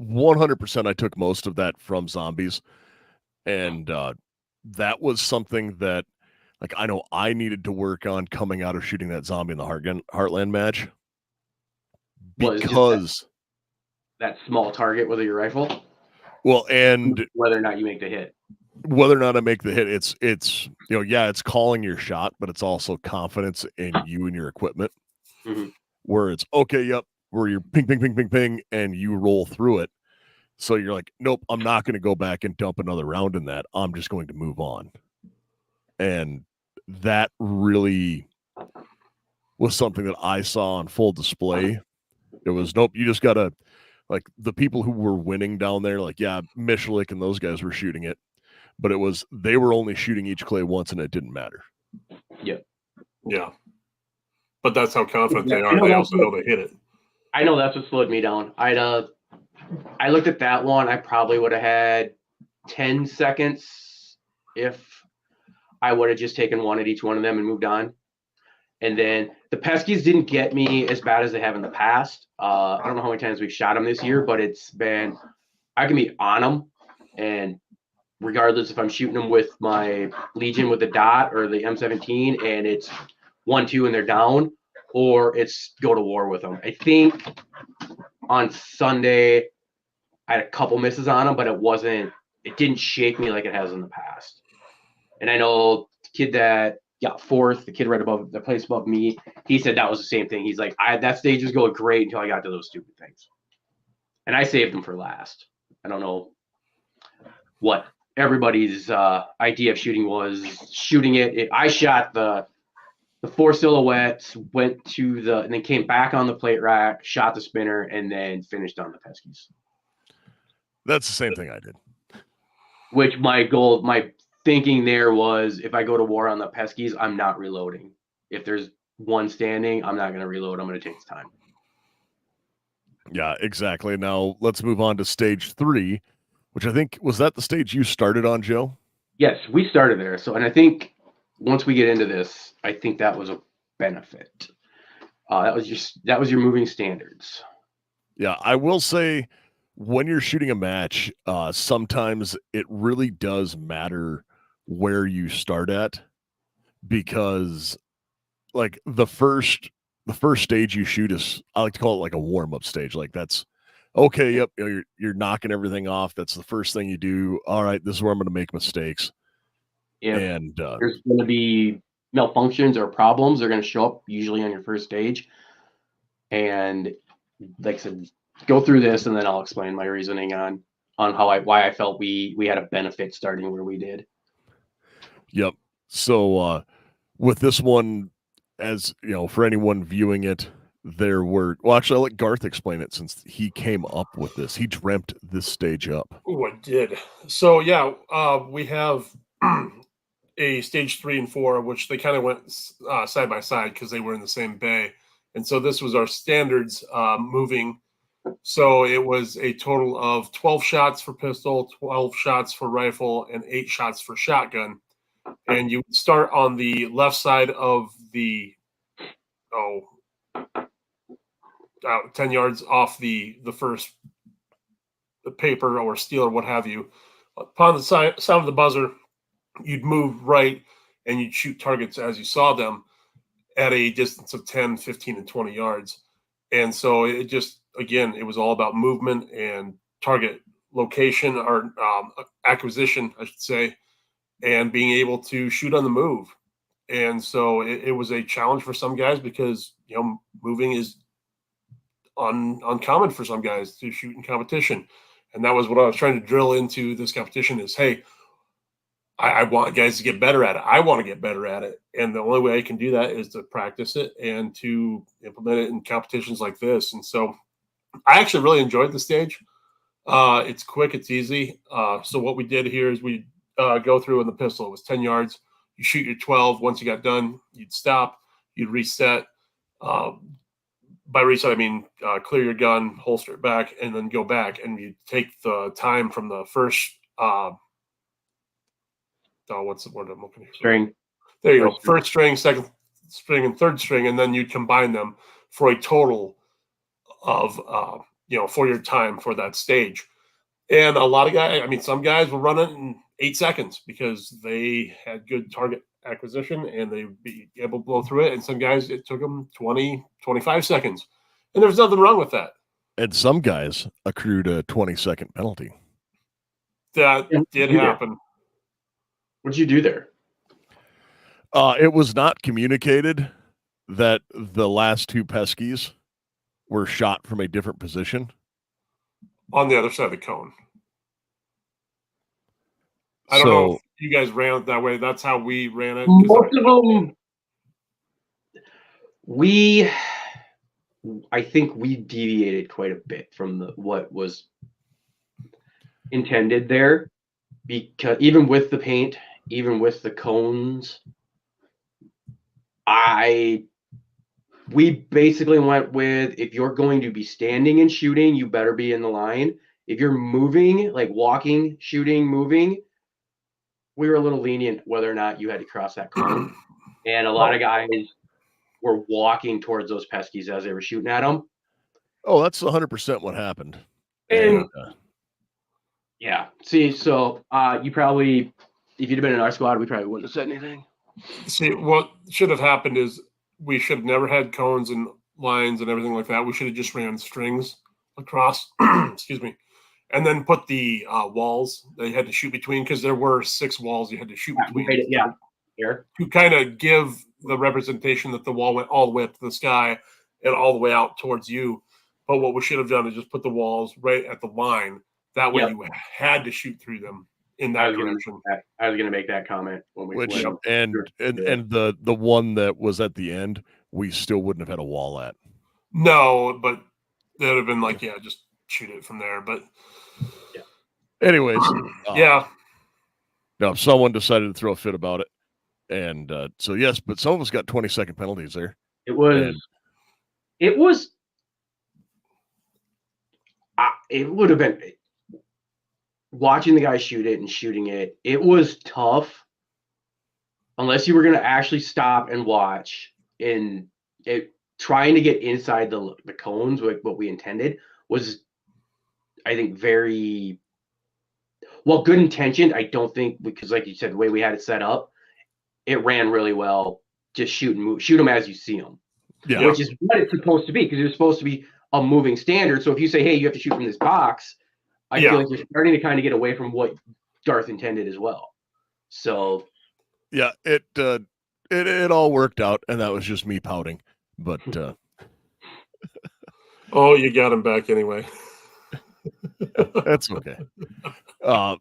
Speaker 1: 100% I took most of that from zombies, and that was something that, I know I needed to work on coming out of shooting that zombie in the Heartland match, because
Speaker 3: that small target with your rifle.
Speaker 1: Well, and
Speaker 3: whether or not you make the hit.
Speaker 1: Whether or not I make the hit, it's it's calling your shot, but it's also confidence in you and your equipment.
Speaker 3: Mm-hmm.
Speaker 1: Where it's where you're ping, ping, ping, ping, ping, and you roll through it. So you're like, nope, I'm not going to go back and dump another round in that. I'm just going to move on. And that really was something that I saw on full display. It was, nope, you just got to, the people who were winning down there, Mishalik and those guys were shooting it. But they were only shooting each clay once, and it didn't matter.
Speaker 3: Yeah.
Speaker 2: Yeah. But that's how confident they are. They also know they hit it.
Speaker 3: I know that's what slowed me down. I looked at that one. I probably would have had 10 seconds if I would have just taken one at each one of them and moved on. And then the Peskies didn't get me as bad as they have in the past. I don't know how many times we've shot them this year, but it's been, I can be on them. And regardless if I'm shooting them with my Legion with the dot or the M17 and it's 1-2 and they're down, or it's go to war with them. I think on Sunday I had a couple misses on them, but it didn't shake me like it has in the past. And I know the kid that got 4th, the kid right above the place above me, he said that was the same thing. He's like, that stage was going great until I got to those stupid things. And I saved them for last. I don't know what everybody's idea of shooting was. Shooting it, I shot the 4 silhouettes, went to and then came back on the plate rack, shot the spinner, and then finished on the Peskies.
Speaker 1: That's the same thing I did.
Speaker 3: Which my thinking there was, if I go to war on the Peskies, I'm not reloading. if there's one standing, I'm not going to reload. I'm going to take the time.
Speaker 1: Yeah, exactly. Now let's move on to stage 3, which I think was that the stage you started on, Joe?
Speaker 3: Yes, we started there. So, and I think once we get into this, I think that was a benefit. That was your moving standards.
Speaker 1: Yeah, I will say when you're shooting a match, sometimes it really does matter where you start at, because like the first stage you shoot is, I like to call it like a warm-up stage. Like that's okay, yep, you're knocking everything off. That's the first thing you do. All right, this is where I'm going to make mistakes.
Speaker 3: If
Speaker 1: And
Speaker 3: there's going to be malfunctions or problems, they're going to show up usually on your first stage. And like I said, go through this, and then I'll explain my reasoning on why I felt we had a benefit starting where we did.
Speaker 1: Yep. So with this one, as you know, for anyone viewing it, well, actually, I'll let Garth explain it since he came up with this. He dreamt this stage up.
Speaker 2: Oh, I did. So yeah, we have a stage 3 and 4, which they kind of went side by side because they were in the same bay, and so this was our standards moving. So it was a total of 12 shots for pistol, 12 shots for rifle, and 8 shots for shotgun. And you would start on the left side of the 10 yards off the first paper or steel or what have you. Upon the sound of the buzzer, you'd move right and you'd shoot targets as you saw them at a distance of 10, 15, and 20 yards. And so it just, again, it was all about movement and target location or acquisition, I should say, and being able to shoot on the move. And so it was a challenge for some guys because, moving is uncommon for some guys to shoot in competition. And that was what I was trying to drill into this competition is, hey, I want guys to get better at it. I want to get better at it. And the only way I can do that is to practice it and to implement it in competitions like this. And so I actually really enjoyed the stage. It's quick, it's easy. So what we did here is we go through in the pistol. It was 10 yards. You shoot your 12. Once you got done, you'd stop, you'd reset. By reset, I mean clear your gun, holster it back, and then go back. And you take the time from the first what's the word I'm looking for?
Speaker 3: String.
Speaker 2: There you go. First string, second string, and third string, and then you combine them for a total of for your time for that stage. And a lot of guys, I mean, some guys will run it in 8 seconds because they had good target acquisition and they'd be able to blow through it. And some guys, it took them 20, 25 seconds. And there's nothing wrong with that.
Speaker 1: And some guys accrued a 20-second penalty.
Speaker 2: That did happen.
Speaker 3: What did you do there?
Speaker 1: It was not communicated that the last 2 peskies were shot from a different position.
Speaker 2: On the other side of the cone. I don't know if you guys ran it that way. That's how we ran it.
Speaker 3: Most of them, I think we deviated quite a bit from what was intended there, because even with the paint, even with the cones, we basically went with, if you're going to be standing and shooting, you better be in the line. If you're moving, like walking, shooting, moving, we were a little lenient whether or not you had to cross that cone. And a lot of guys were walking towards those peskies as they were shooting at them.
Speaker 1: Oh, that's 100% what happened.
Speaker 3: And yeah, see, so you probably, if you'd have been in our squad, we probably wouldn't have said anything.
Speaker 2: See, what should have happened is we should have never had cones and lines and everything like that. We should have just ran strings across, excuse me, and then put the walls that you had to shoot between, because there were 6 walls you had to shoot between.
Speaker 3: Right, yeah, here.
Speaker 2: To kind of give the representation that the wall went all the way up to the sky and all the way out towards you. But what we should have done is just put the walls right at the line. That way you had to shoot through them in that direction.
Speaker 3: I was going to make that comment when we
Speaker 1: and the one that was at the end, we still wouldn't have had a wall at.
Speaker 2: No, but that would have been like, just shoot it from there. But
Speaker 1: anyways,
Speaker 2: yeah.
Speaker 1: No, someone decided to throw a fit about it. And so, yes, but some of us got 20-second penalties there.
Speaker 3: It was it would have been watching the guy shoot it and shooting it. It was tough unless you were going to actually stop and watch. And trying to get inside the cones, like what we intended, was, I think, very well, good intentioned. I don't think, because like you said, the way we had it set up, it ran really well. Just shoot them as you see them, which is what it's supposed to be, because it's supposed to be a moving standard. So if you say, hey, you have to shoot from this box, I feel like you're starting to kind of get away from what Darth intended as well. So
Speaker 1: yeah, it all worked out, and that was just me pouting. But
Speaker 2: oh, you got him back anyway.
Speaker 1: That's okay. So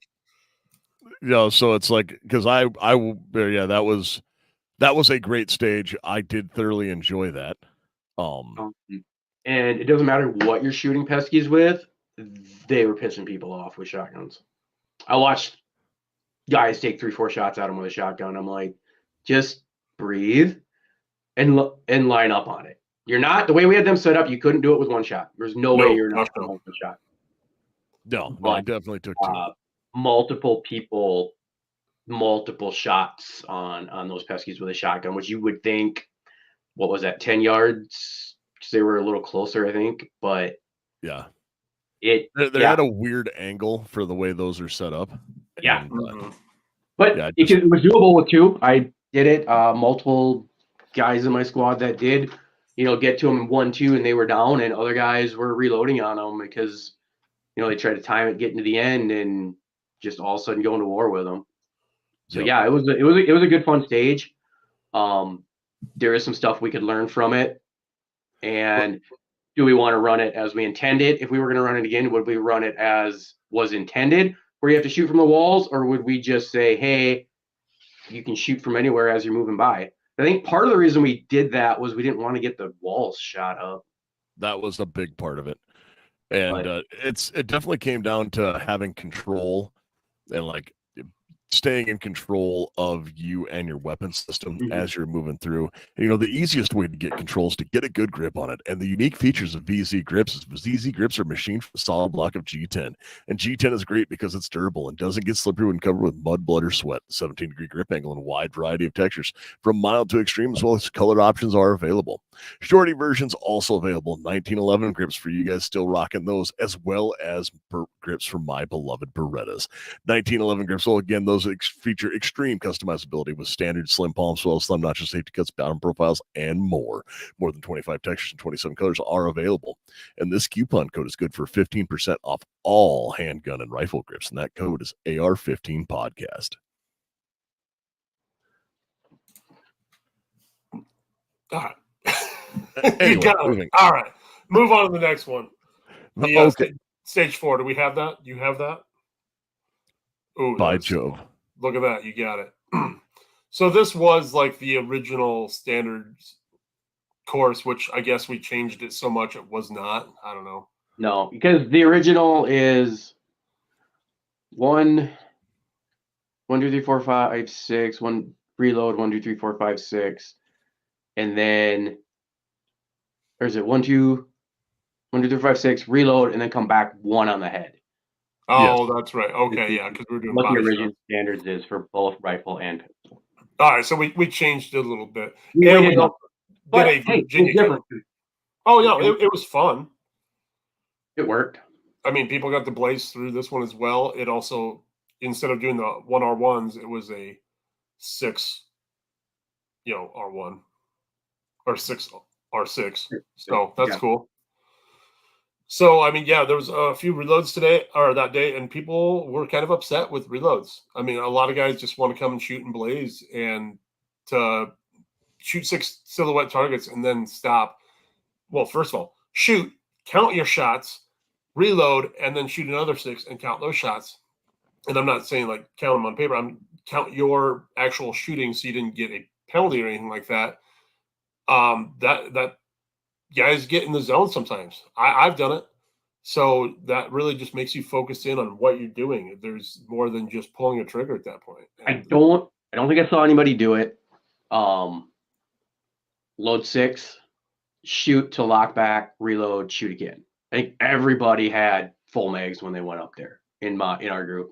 Speaker 1: it's like, because that was a great stage. I did thoroughly enjoy that.
Speaker 3: And it doesn't matter what you're shooting Peskies with, they were pissing people off with shotguns. I watched guys take 3-4 shots at them with a shotgun. I'm like, just breathe and line up on it. You're not, the way we had them set up, you couldn't do it with one shot. There's no way you're not going with one shot.
Speaker 1: No, I definitely took two.
Speaker 3: Multiple people, multiple shots on those Peskies with a shotgun, which you would think, what was that, 10 yards? They were a little closer, I think, but
Speaker 1: yeah, they're at a weird angle for the way those are set up.
Speaker 3: Yeah, but it was doable with two. I did it. Multiple guys in my squad that did, get to them in 1-2, and they were down, and other guys were reloading on them because, they tried to time it, getting to the end, and just all of a sudden going to war with them. So yeah, it was a good fun stage. There is some stuff we could learn from it, and do we want to run it as we intended? If we were going to run it again, would we run it as was intended, where you have to shoot from the walls, or would we just say, hey, you can shoot from anywhere as you're moving by? I think part of the reason we did that was we didn't want to get the walls shot up.
Speaker 1: That was a big part of it. And it definitely came down to having control and like staying in control of you and your weapon system as you're moving through. And, the easiest way to get control is to get a good grip on it. And the unique features of VZ grips is VZ grips are machined from a solid block of G10. And G10 is great because it's durable and doesn't get slippery when covered with mud, blood, or sweat. 17-degree grip angle and a wide variety of textures, from mild to extreme, as well as color options are available. Shorty versions also available. 1911 grips for you guys still rocking those, as well as grips from my beloved Berettas. 1911 grips, well, again, those feature extreme customizability with standard slim palms, as well as slim notches, safety cuts, bottom profiles, and more. More than 25 textures and 27 colors are available. And this coupon code is good for 15% off all handgun and rifle grips. And that code is AR-15 podcast.
Speaker 2: All right.
Speaker 1: Anyway,
Speaker 2: all right. Move on to the next one.
Speaker 1: Okay.
Speaker 2: Stage 4. Do we have that? You have that? Oh,
Speaker 1: by Jove.
Speaker 2: Look at that. You got it. So this was like the original standards course, which I guess we changed it so much it was not. I don't know.
Speaker 3: No, because the original is 1, 2, 3, 4, 5, 6, 1 reload, 1, 2, 3, 4, 5, 6. And then, or is it 1, 2, 3, 4, 5, 6, reload, and then come back 1 on the head.
Speaker 2: Oh, yes. That's right. Okay, yeah, because we're doing
Speaker 3: what the original standards is for both rifle and pistol.
Speaker 2: All right, so we changed it a little bit.
Speaker 3: But hey, it's different.
Speaker 2: Oh, yeah, it was fun.
Speaker 3: It worked.
Speaker 2: I mean, people got to blaze through this one as well. It also, instead of doing the 1R1s, it was a 6, R1 or 6 R6. So that's cool. So, I mean, yeah, there was a few reloads today or that day, and people were kind of upset with reloads. I mean, a lot of guys just want to come and shoot and blaze and to shoot 6 silhouette targets and then stop. Well, first of all, shoot, count your shots, reload, and then shoot another 6 and count those shots. And I'm not saying like count them on paper. I'm count your actual shooting so you didn't get a penalty or anything like that. That guys get in the zone sometimes. I've done it. So that really just makes you focus in on what you're doing. There's more than just pulling a trigger at that point.
Speaker 3: I don't I don't think I saw anybody do it. Load 6, shoot to lock back, reload, shoot again. I think everybody had full mags when they went up there in our group.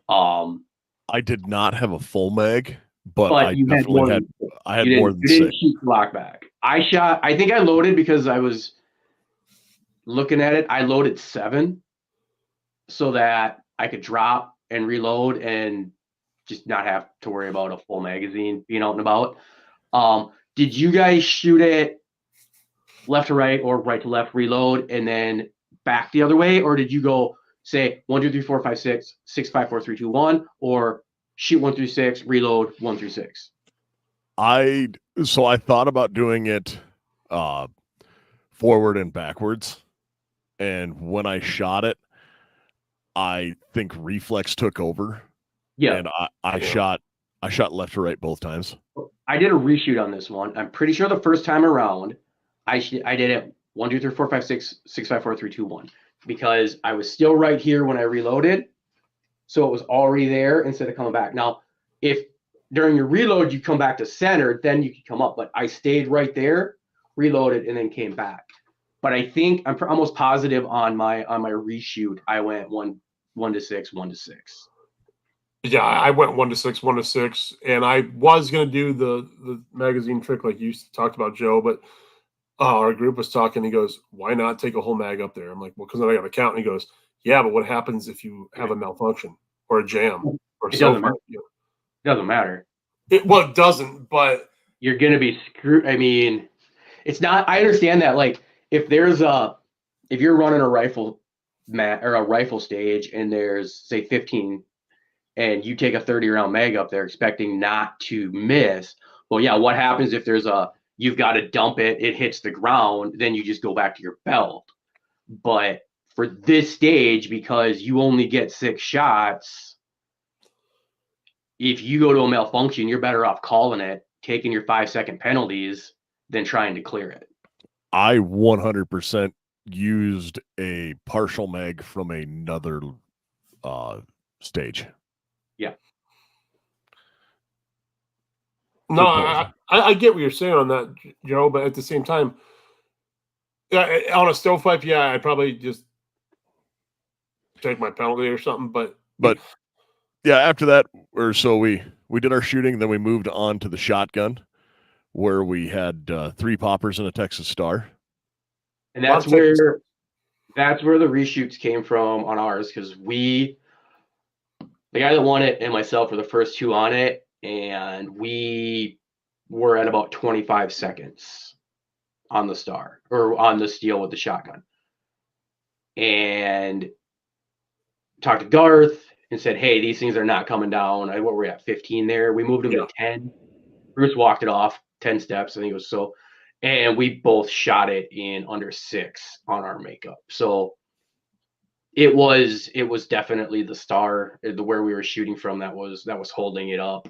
Speaker 1: I did not have a full mag, but I
Speaker 3: you
Speaker 1: definitely
Speaker 3: had
Speaker 1: more than
Speaker 3: you
Speaker 1: 6.
Speaker 3: didn't shoot to lock back. I think I loaded because I was looking at it. I loaded 7 so that I could drop and reload and just not have to worry about a full magazine being out and about. Did you guys shoot it left to right or right to left, reload, and then back the other way? Or did you go say 1, 2, 3, 4, 5, 6, 6, 5, 4, 3, 2, 1, or shoot 1 through 6, reload 1 through 6?
Speaker 1: So I thought about doing it forward and backwards. And when I shot it, I think reflex took over.
Speaker 3: Yeah.
Speaker 1: And I shot left to right both times.
Speaker 3: I did a reshoot on this one. I'm pretty sure the first time around, I did it 1, 2, 3, 4, 5, 6, 6, 5, 4, 3, 2, 1, because I was still right here when I reloaded, so it was already there instead of coming back. Now, if during your reload you come back to center, then you could come up. But I stayed right there, reloaded, and then came back. But I think I'm almost positive on my reshoot, I went 1 to 6, 1 to 6.
Speaker 2: Yeah, I went 1 to 6, 1 to 6, and I was gonna do the magazine trick like you talked about, Joe, but our group was talking. He goes, "Why not take a whole mag up there?" I'm like, "Well, because then I got to count." And he goes, "Yeah, but what happens if you have a malfunction or a jam or
Speaker 3: It
Speaker 2: so?"
Speaker 3: doesn't matter. It doesn't matter.
Speaker 2: Well, it doesn't, but
Speaker 3: You're gonna be screwed. I mean, it's not. I understand that. Like, if you're running a rifle or a rifle stage, and there's say 15, and you take a 30-round mag up there expecting not to miss. Well, yeah, what happens if you've got to dump it, it hits the ground, then you just go back to your belt. But for this stage, because you only get 6 shots, if you go to a malfunction, you're better off calling it, taking your 5-second penalties than trying to clear it.
Speaker 1: I 100% used a partial mag from another stage.
Speaker 2: Yeah. No, I get what you're saying on that, Joe, but at the same time, on a stovepipe, yeah, I'd probably just take my penalty or something. But
Speaker 1: yeah, after that, or so we did our shooting, then we moved on to the shotgun, where we had 3 poppers and a Texas Star.
Speaker 3: And that's where the reshoots came from on ours, because the guy that won it and myself were the first 2 on it, and we were at about 25 seconds on the Star, or on the steel with the shotgun. And talked to Garth and said, "Hey, these things are not coming down." What were we at, 15 there? We moved them to 10. Bruce walked it off 10 steps, I think it was so. And we both shot it in under 6 on our makeup. So it was definitely the Star, where we were shooting from, that was holding it up.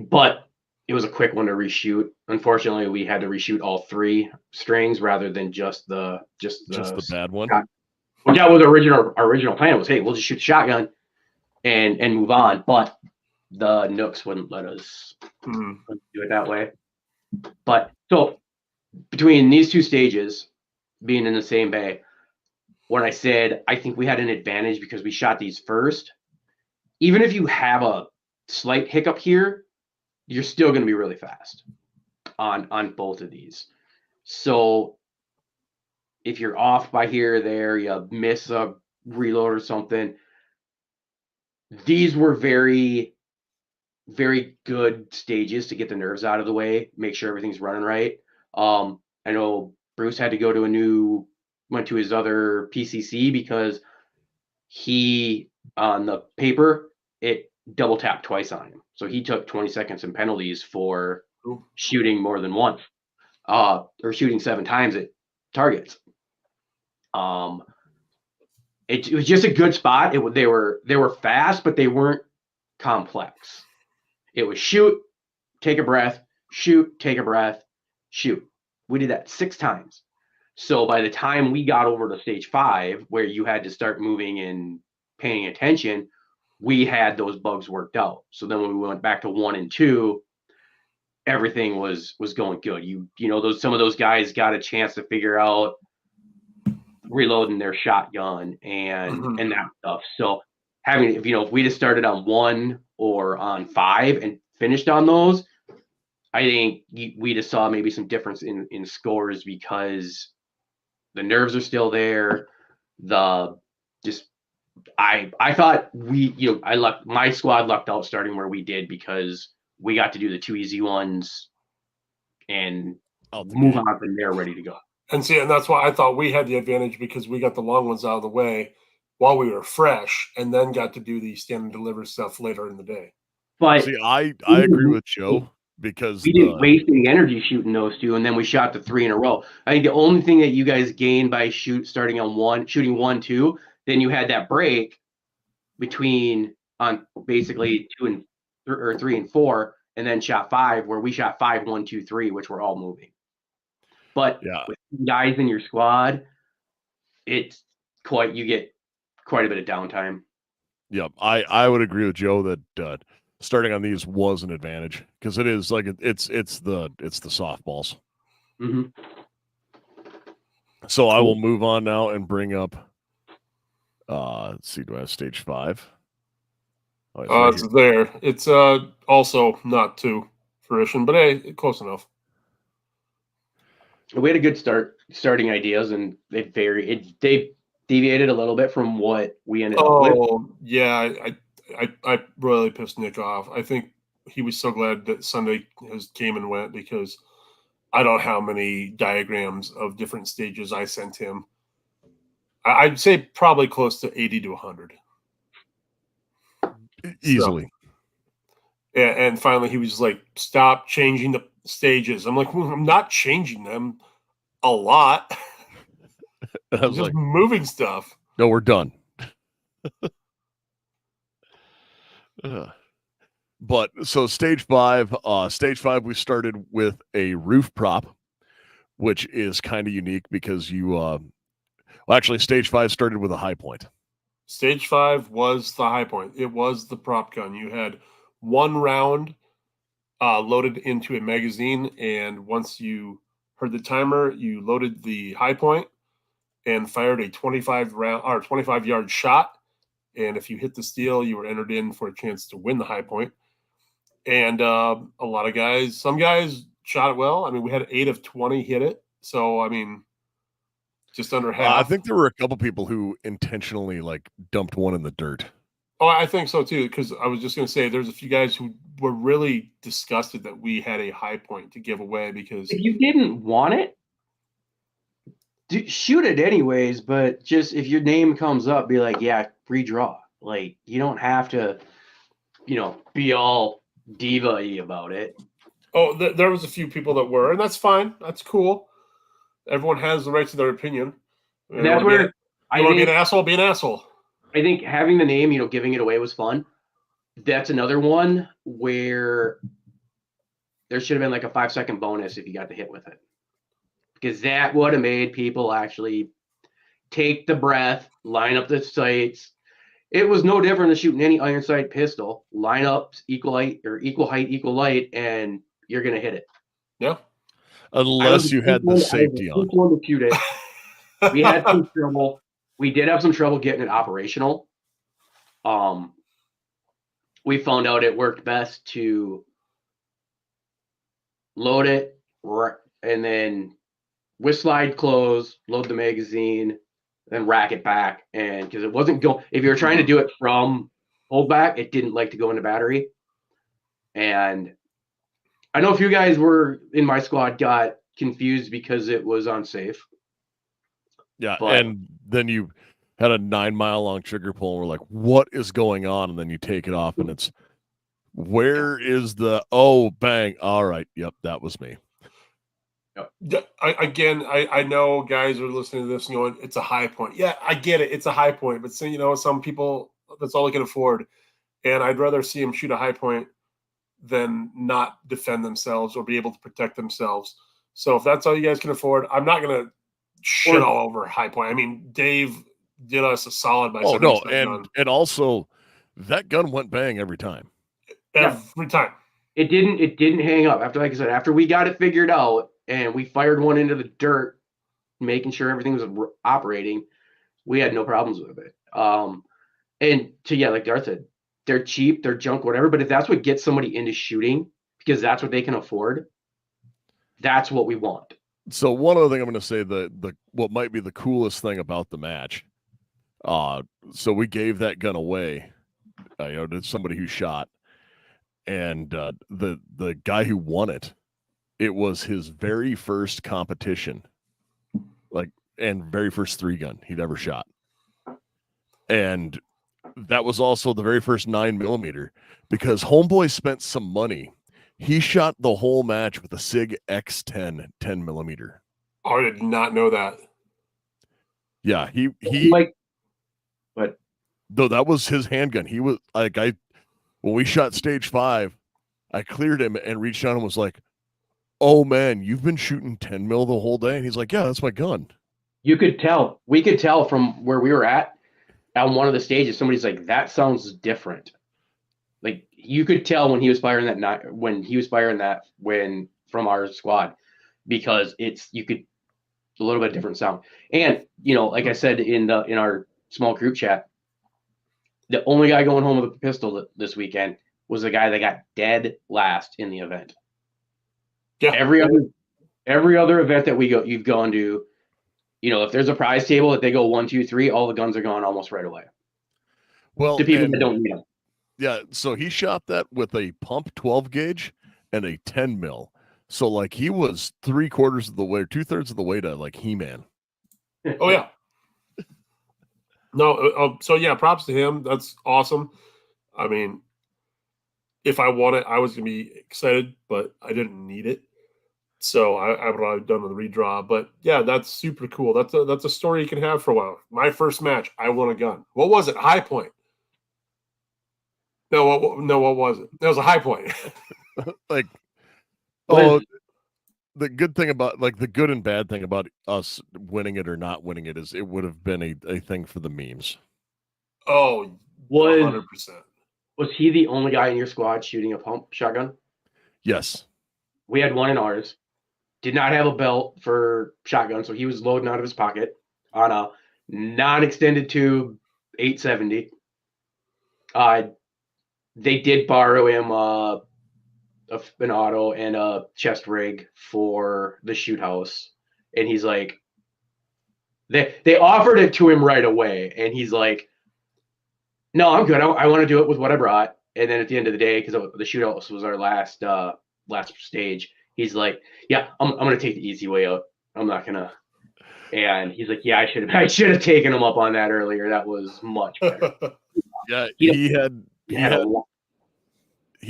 Speaker 3: But it was a quick one to reshoot. Unfortunately, we had to reshoot all 3 strings rather than just the
Speaker 1: bad one.
Speaker 3: Well, that was original plan was, hey, we'll just shoot the shotgun and move on. But the Nooks wouldn't let us do it that way. But so between these 2 stages being in the same bay, when I said I think we had an advantage because we shot these first, even if you have a slight hiccup here, you're still going to be really fast on both of these. So if you're off by here or there, you miss a reload or something, these were very, very good stages to get the nerves out of the way, make sure everything's running right. I know Bruce had to go to went to his other PCC because he, on the paper, it double tapped twice on him. So he took 20 seconds in penalties for shooting more than once, or shooting 7 times at targets. It was just a good spot. They were fast, but they weren't complex. It was shoot, take a breath, shoot, take a breath, shoot. We did that 6 times. So by the time we got over to stage 5, where you had to start moving and paying attention, we had those bugs worked out. So then when we went back to 1 and 2, everything was going good. Some of those guys got a chance to figure out reloading their shotgun and that stuff. So if we just started on 1 or on 5 and finished on those, I think we just saw maybe some difference in scores because the nerves are still there. I thought my squad lucked out starting where we did because we got to do the 2 easy ones and move on from there ready to go.
Speaker 2: And that's why I thought we had the advantage because we got the long ones out of the way while we were fresh and then got to do the stand and deliver stuff later in the day.
Speaker 3: But
Speaker 1: see, I agree with Joe because
Speaker 3: we didn't waste any energy shooting those 2, and then we shot the 3 in a row. I think the only thing that you guys gained by shooting 1, 2, then you had that break between on basically 2 or 3 and 4, and then shot 5, where we shot 5, 1, 2, 3, which were all moving. But with guys in your squad, you get quite a bit of downtime.
Speaker 1: Yeah, I would agree with Joe that starting on these was an advantage because it is like it's the softballs.
Speaker 3: Mm-hmm.
Speaker 1: So I will move on now and bring up. Let's see, do I have stage 5? Oh,
Speaker 2: it's there. It's also not to fruition, but hey, close enough.
Speaker 3: We had a good starting ideas, and they deviated a little bit from what we ended up with.
Speaker 2: Oh yeah, I really pissed Nick off. I think he was so glad that Sunday came and went because I don't know how many diagrams of different stages I sent him. I'd say probably close to 80 to 100.
Speaker 1: Easily.
Speaker 2: So, and finally he was like, stop changing the stages. I'm like, well, I'm not changing them a lot. I'm just moving stuff.
Speaker 1: No, we're done. But so stage 5, we started with a roof prop, which is kind of unique because actually stage 5 started with a high point.
Speaker 2: Stage 5 was the high point. It was the prop gun. You had 1 round loaded into a magazine, and once you heard the timer, you loaded the high point and fired a 25-yard shot. And if you hit the steel, you were entered in for a chance to win the high point. And a lot of guys, some guys shot it well. I mean, we had 8 of 20 hit it. So, I mean, just under half.
Speaker 1: I think there were a couple people who intentionally dumped one in the dirt.
Speaker 2: Oh, I think so too, because I was just going to say there's a few guys who were really disgusted that we had a high point to give away because
Speaker 3: if you didn't want it, shoot it anyways. But just if your name comes up, be like, yeah, redraw. Like you don't have to, be all diva-y about it.
Speaker 2: Oh, there was a few people that were, and that's fine. That's cool. Everyone has the right to their opinion.
Speaker 3: That's where
Speaker 2: you want to be an asshole. Be an asshole.
Speaker 3: I think having the name, giving it away was fun. That's another one where there should have been like a 5-second bonus if you got the hit with it, because that would have made people actually take the breath, line up the sights. It was no different than shooting any iron sight pistol. Line up equal height, equal light, and you're gonna hit it.
Speaker 2: Yeah.
Speaker 1: Unless you had the safety on.
Speaker 3: To shoot it. We had some trouble. We did have some trouble getting it operational. We found out it worked best to load it and then with slide close, load the magazine, then rack it back. And because it wasn't going, if you were trying to do it from hold back, it didn't like to go into battery. And I know a few guys were in my squad got confused because it was unsafe.
Speaker 1: Yeah, and then you had a 9-mile-long trigger pull, and we're like, what is going on? And then you take it off, and it's, where is the, bang, all right, yep, that was me.
Speaker 2: I know guys are listening to this and going, it's a high point. Yeah, I get it. It's a high point. But some people, that's all they can afford. And I'd rather see them shoot a high point than not defend themselves or be able to protect themselves. So if that's all you guys can afford, I'm not going to shit all over high point. I mean, Dave did us a solid by
Speaker 1: and also That gun went bang every time.
Speaker 2: Every time.
Speaker 3: It didn't hang up. After, like I said, after we got it figured out and we fired one into the dirt, making sure everything was operating, we had no problems with it. And like Darth said, they're cheap, they're junk, whatever. But if that's what gets somebody into shooting, because that's what they can afford, that's what we want.
Speaker 1: So one other thing I'm going to say, the what might be the coolest thing about the match. So we gave that gun away, to somebody who shot, and the guy who won it, it was his very first competition, and very first 3-gun he'd ever shot, and that was also the very first 9mm, because homeboy spent some money. He shot the whole match with a Sig X10 10mm.
Speaker 2: Oh, I did not know that.
Speaker 1: Yeah, he
Speaker 3: but
Speaker 1: though that was his handgun. He was like, when we shot stage 5, I cleared him and reached out and was like, "Oh man, you've been shooting 10mm the whole day?" And he's like, "Yeah, that's my gun."
Speaker 3: you could tell. We could tell from where we were at on one of the stages. Somebody's like, "That sounds different." Like you could tell when he was firing that from our squad, because you could a little bit different sound. And like I said in our small group chat, the only guy going home with a pistol this weekend was the guy that got dead last in the event.
Speaker 2: Yeah.
Speaker 3: Every other event that you've gone to, if there's a prize table, if they go 1, 2, 3, all the guns are gone almost right away.
Speaker 1: Well,
Speaker 3: to people that don't need them.
Speaker 1: Yeah, so he shot that with a pump 12 gauge and a 10mm. So like he was 3/4 of the way, 2/3 of the way to like He-Man.
Speaker 2: Oh yeah. No, so yeah, props to him. That's awesome. I mean, if I won it, I was gonna be excited, but I didn't need it. So I would have done the redraw. But yeah, that's super cool. That's a story you can have for a while. My first match, I won a gun. What was it? High Point. No, what was it? That was a High Point.
Speaker 1: The good thing about, the good and bad thing about us winning it or not winning it is it would have been a thing for the memes.
Speaker 2: Oh, 100%.
Speaker 3: Was he the only guy in your squad shooting a pump shotgun?
Speaker 1: Yes.
Speaker 3: We had one in ours. Did not have a belt for shotgun, so he was loading out of his pocket on a non-extended tube 870. They did borrow him an auto and a chest rig for the shoot house, and he's like, they offered it to him right away, and he's like, "No, I'm good. I want to do it with what I brought." And then at the end of the day, because the shoot house was our last stage, he's like, "Yeah, I'm gonna take the easy way out. I'm not gonna." And he's like, "Yeah, I should have taken him up on that earlier. That was much better."
Speaker 1: Yeah, he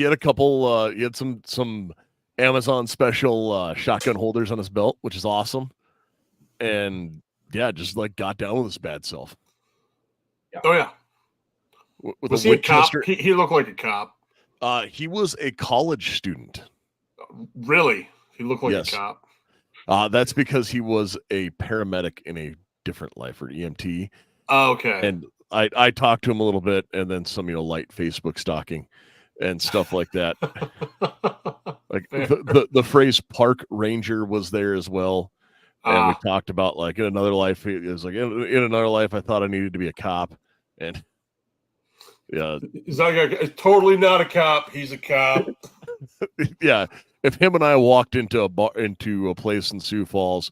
Speaker 1: had a couple. He had some Amazon special shotgun holders on his belt, which is awesome. And yeah, just like got down with his bad self.
Speaker 2: Yeah. Oh yeah. Was he a cop? He looked like a cop.
Speaker 1: He was a college student.
Speaker 2: Really? He looked like a cop.
Speaker 1: That's because he was a paramedic in a different life, or EMT.
Speaker 2: Oh, okay.
Speaker 1: And I talked to him a little bit, and then some light Facebook stalking and stuff like that. Like the phrase "park ranger" was there as well, and we talked about like in another life. It was like in another life, I thought I needed to be a cop, and yeah,
Speaker 2: he's like totally not a cop. He's a cop.
Speaker 1: Yeah, if him and I walked into a place in Sioux Falls,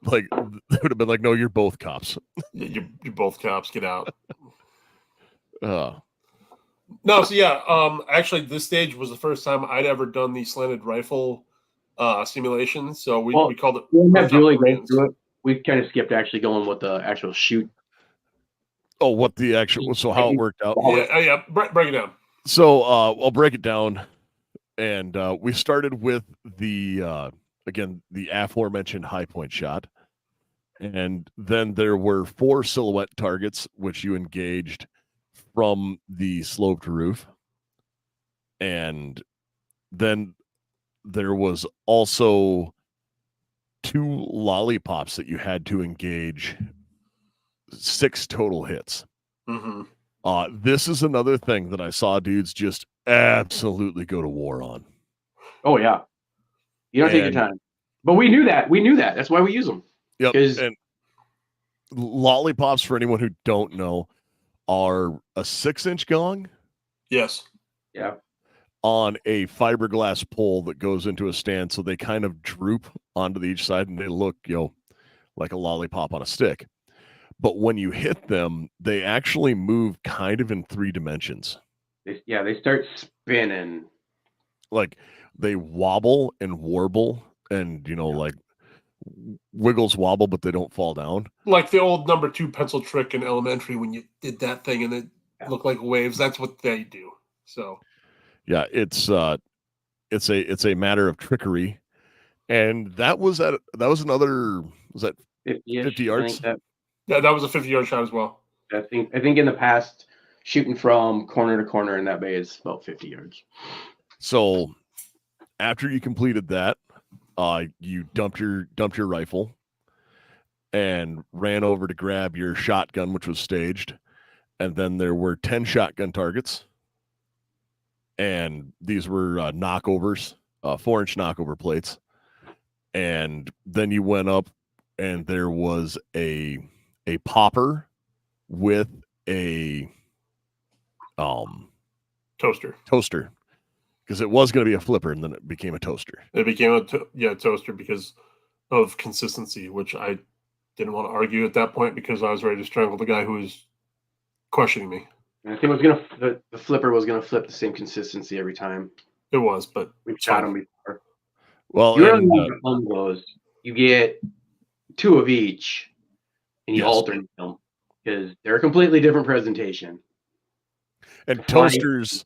Speaker 1: like they would have been like, "No, you're both cops.
Speaker 2: You're both cops. Get out."
Speaker 1: No,
Speaker 2: so yeah, actually, this stage was the first time I'd ever done the slanted rifle simulation. So we called it.
Speaker 3: We have Julie go through it. We kind of skipped actually going with the actual shoot.
Speaker 1: Oh, what the actual? So how it worked out?
Speaker 2: Yeah. Break it down.
Speaker 1: So I'll break it down, and we started with the aforementioned high point shot, and then there were 4 silhouette targets which you engaged from the sloped roof, and then there was also 2 lollipops that you had to engage, 6 total hits.
Speaker 2: Mm-hmm.
Speaker 1: This is another thing that I saw dudes just absolutely go to war on.
Speaker 3: Oh yeah, you don't take your time. But we knew that. That's why we use them.
Speaker 1: Yep. And lollipops, for anyone who don't know, are a 6-inch gong.
Speaker 2: Yes.
Speaker 3: Yeah.
Speaker 1: On a fiberglass pole that goes into a stand, so they kind of droop onto each side and they look, like a lollipop on a stick. But when you hit them, they actually move kind of in 3 dimensions.
Speaker 3: They start spinning.
Speaker 1: Like they wobble and warble and, like wiggles wobble, but they don't fall down.
Speaker 2: Like the old number 2 pencil trick in elementary when you did that thing and it looked like waves. That's what they do. So
Speaker 1: yeah, it's a matter of trickery. And that was another, was that 50 yards?
Speaker 2: Yeah, that was a 50-yard shot as well.
Speaker 3: I think in the past, shooting from corner to corner in that bay is about 50 yards.
Speaker 1: So after you completed that, you dumped your rifle and ran over to grab your shotgun, which was staged. And then there were 10 shotgun targets. And these were knockovers, 4-inch knockover plates. And then you went up and there was a popper with a
Speaker 2: toaster,
Speaker 1: because it was going to be a flipper and then it became a toaster.
Speaker 2: It became a toaster because of consistency, which I didn't want to argue at that point because I was ready to strangle the guy who was questioning me.
Speaker 3: I think the flipper was gonna flip the same consistency every time.
Speaker 2: It was, but
Speaker 3: we've shot them before.
Speaker 1: Well,
Speaker 3: you get 2 of each, and you alternate them because they're a completely different presentation.
Speaker 1: And toasters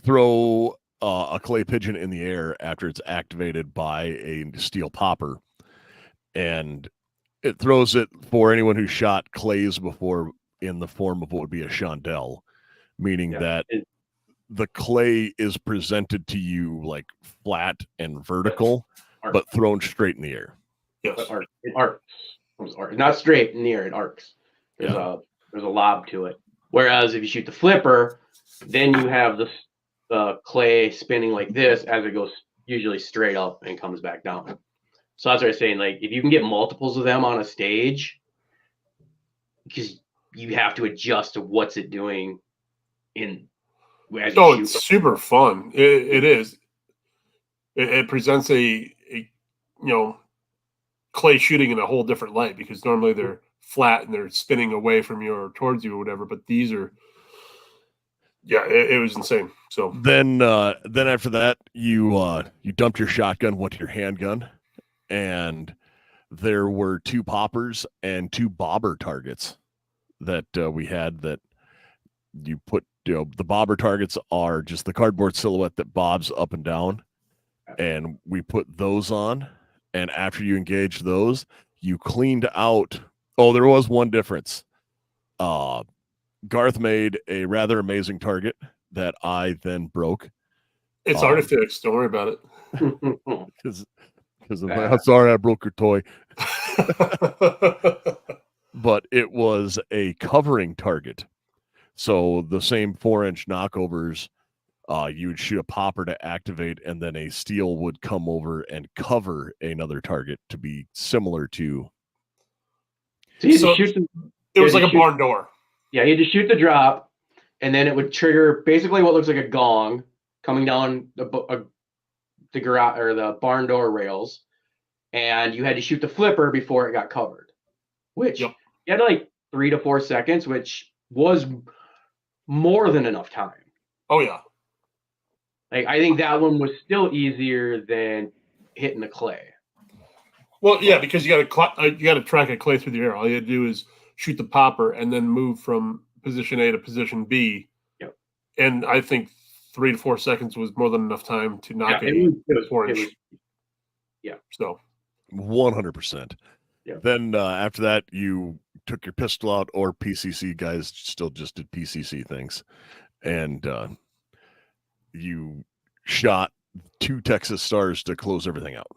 Speaker 1: throw a clay pigeon in the air after it's activated by a steel popper, and it throws it, for anyone who shot clays before, in the form of what would be a chandelle, meaning that the clay is presented to you like flat and vertical, but thrown straight in the air.
Speaker 2: Yes,
Speaker 3: it arcs. Not straight in the air, it arcs. There's a lob to it. Whereas if you shoot the flipper, then you have the clay spinning like this as it goes usually straight up and comes back down. So that's what I'm saying. Like if you can get multiples of them on a stage, because you have to adjust to what's it doing in.
Speaker 2: It's super fun. It is. It presents a clay shooting in a whole different light because normally they're flat and they're spinning away from you or towards you or whatever. But these are, it was insane. So
Speaker 1: then after that, you dumped your shotgun, went to your handgun, and there were 2 poppers and 2 bobber targets that we had that you put. The bobber targets are just the cardboard silhouette that bobs up and down, and we put those on. And after you engaged those, you cleaned out. Oh, there was one difference. Garth made a rather amazing target that I then broke.
Speaker 2: It's already fixed. Don't worry about it.
Speaker 1: Because I'm sorry I broke your toy. But it was a covering target. So the same 4-inch knockovers, you would shoot a popper to activate, and then a steel would come over and cover another target to be similar to.
Speaker 2: So it was like a barn door.
Speaker 3: Yeah, you had to shoot the drop, and then it would trigger basically what looks like a gong coming down the garage or the barn door rails, and you had to shoot the flipper before it got covered, which you had like 3 to 4 seconds, which was more than enough time.
Speaker 2: Oh yeah.
Speaker 3: Like I think that one was still easier than hitting the clay.
Speaker 2: Well, yeah, because you got to track a clay through the air. All you had to do is shoot the popper and then move from position A to position B. Yep. And I think 3 to 4 seconds was more than enough time to knock a 4-inch.
Speaker 3: Yeah.
Speaker 2: So
Speaker 1: 100%.
Speaker 3: Yeah.
Speaker 1: Then after that, you took your pistol out, or PCC guys still just did PCC things, and you shot 2 Texas Stars to close everything out.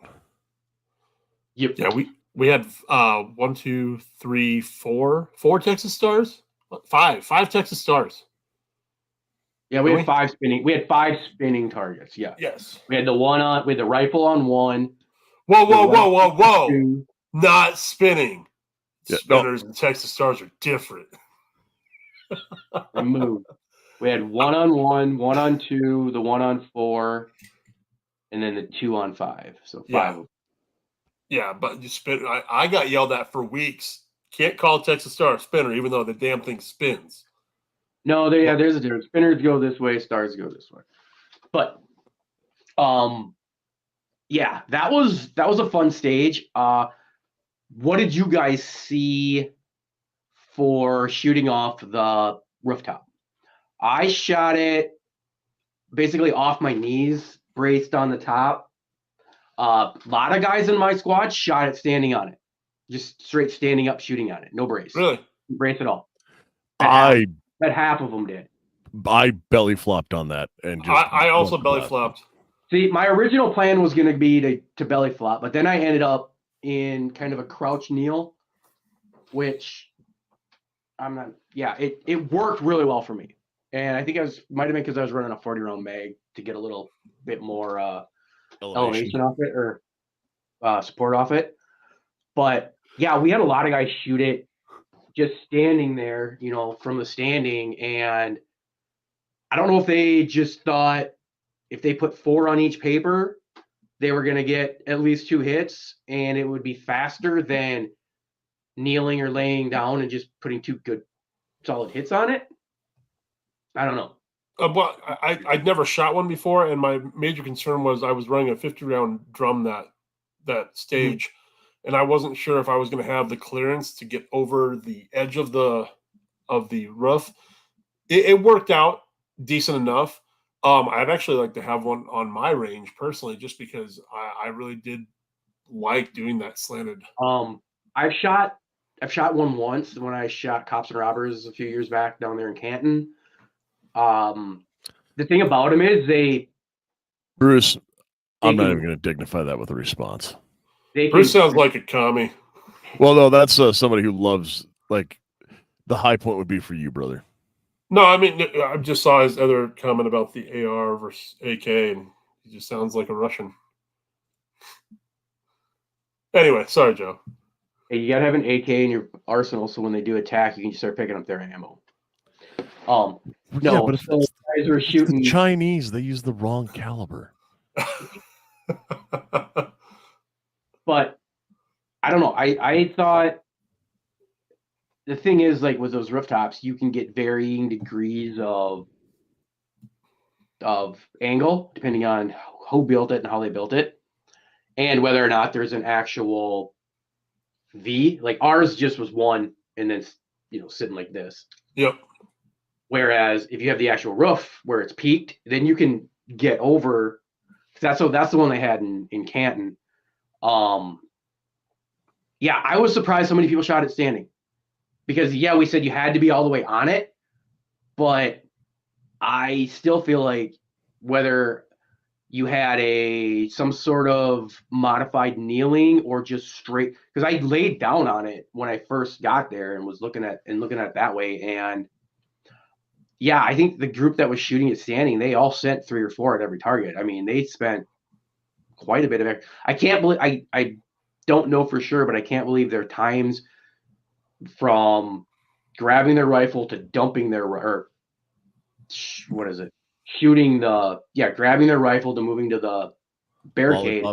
Speaker 2: Yep. Yeah, we had 1, 2, 3, 4 Texas Stars, 5 Texas Stars.
Speaker 3: Yeah, we had 5 spinning. We had 5 spinning targets. Yeah.
Speaker 2: Yes.
Speaker 3: We had the rifle on 1.
Speaker 2: Whoa. Not spinning.
Speaker 1: Yeah,
Speaker 2: Spinners and Texas Stars are different.
Speaker 3: Removed. We had 1 on 1, 1 on 2, the 1 on 4, and then the 2 on 5. So 5 of them.
Speaker 2: Yeah, but you spin. I got yelled at for weeks. Can't call Texas Star a spinner, even though the damn thing spins.
Speaker 3: No, there's a difference. Spinners go this way, stars go this way. But yeah, that was a fun stage. What did you guys see for shooting off the rooftop? I shot it basically off my knees, braced on the top. A lot of guys in my squad shot it standing on it, just straight standing up, shooting on it, no brace.
Speaker 2: Really?
Speaker 3: No brace at all.
Speaker 1: I
Speaker 3: half of them did.
Speaker 1: I belly flopped on that, and just
Speaker 2: I also belly flopped.
Speaker 3: See, my original plan was going to be to belly flop, but then I ended up in kind of a crouch kneel, which I'm not. Yeah, it worked really well for me, and I think might have been because I was running a 40-round mag to get a little bit more elevation off it or support off it. But yeah, we had a lot of guys shoot it just standing there, from the standing, and I don't know if they just thought if they put 4 on each paper, they were going to get at least 2 hits, and it would be faster than kneeling or laying down and just putting 2 good solid hits on it. I don't know.
Speaker 2: But I'd never shot one before, and my major concern was I was running a 50-round drum that stage, and I wasn't sure if I was going to have the clearance to get over the edge of the roof. It worked out decent enough. I'd actually like to have one on my range personally, just because I really did like doing that slanted.
Speaker 3: I've shot one once when I shot Cops and Robbers a few years back down there in Canton. The thing about them is
Speaker 1: Bruce, I'm not even going to dignify that with a response.
Speaker 2: Bruce sounds like a commie.
Speaker 1: Well, no, that's somebody who loves, like, the high point would be for you, brother.
Speaker 2: No, I mean, I just saw his other comment about the AR versus AK, and he just sounds like a Russian. Anyway, sorry, Joe.
Speaker 3: Hey, you gotta have an AK in your arsenal so when they do attack, you can just start picking up their ammo. No,
Speaker 1: yeah, but if
Speaker 3: guys were shooting
Speaker 1: the Chinese, they use the wrong caliber.
Speaker 3: But I don't know. I thought the thing is, like, with those rooftops, you can get varying degrees of angle depending on who built it and how they built it, and whether or not there's an actual V. Like ours just was one, and then sitting like this.
Speaker 2: Yep.
Speaker 3: Whereas if you have the actual roof where it's peaked, then you can get over. That's the one they had in Canton. Yeah, I was surprised so many people shot it standing, because we said you had to be all the way on it, but I still feel like whether you had some sort of modified kneeling or just straight, because I laid down on it when I first got there and was looking at it that way, and yeah, I think the group that was shooting it standing, they all sent 3 or 4 at every target. I mean, they spent quite a bit of it. I can't believe I don't know for sure, but I can't believe their times from grabbing their rifle to dumping their shooting grabbing their rifle to moving to the barricade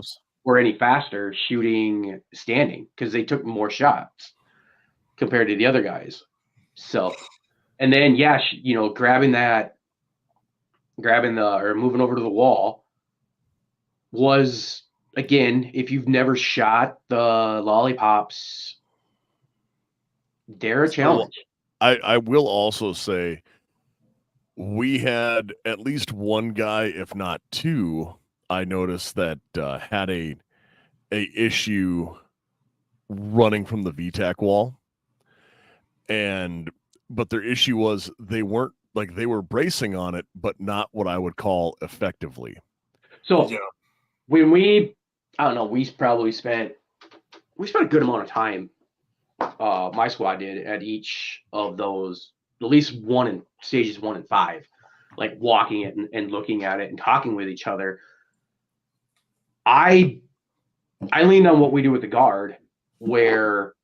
Speaker 3: were any faster shooting standing, because they took more shots compared to the other guys. So, and then grabbing or moving over to the wall was, again, if you've never shot the lollipops, dare a challenge.
Speaker 1: I will also say we had at least one guy, if not 2, I noticed that had a issue running from the VTAC wall, but their issue was they were bracing on it, but not what I would call effectively.
Speaker 3: So when we spent a good amount of time. My squad did at each of those, at least one in stages 1 and 5. like walking it and looking at it and talking with each other. I leaned on what we do with the guard, where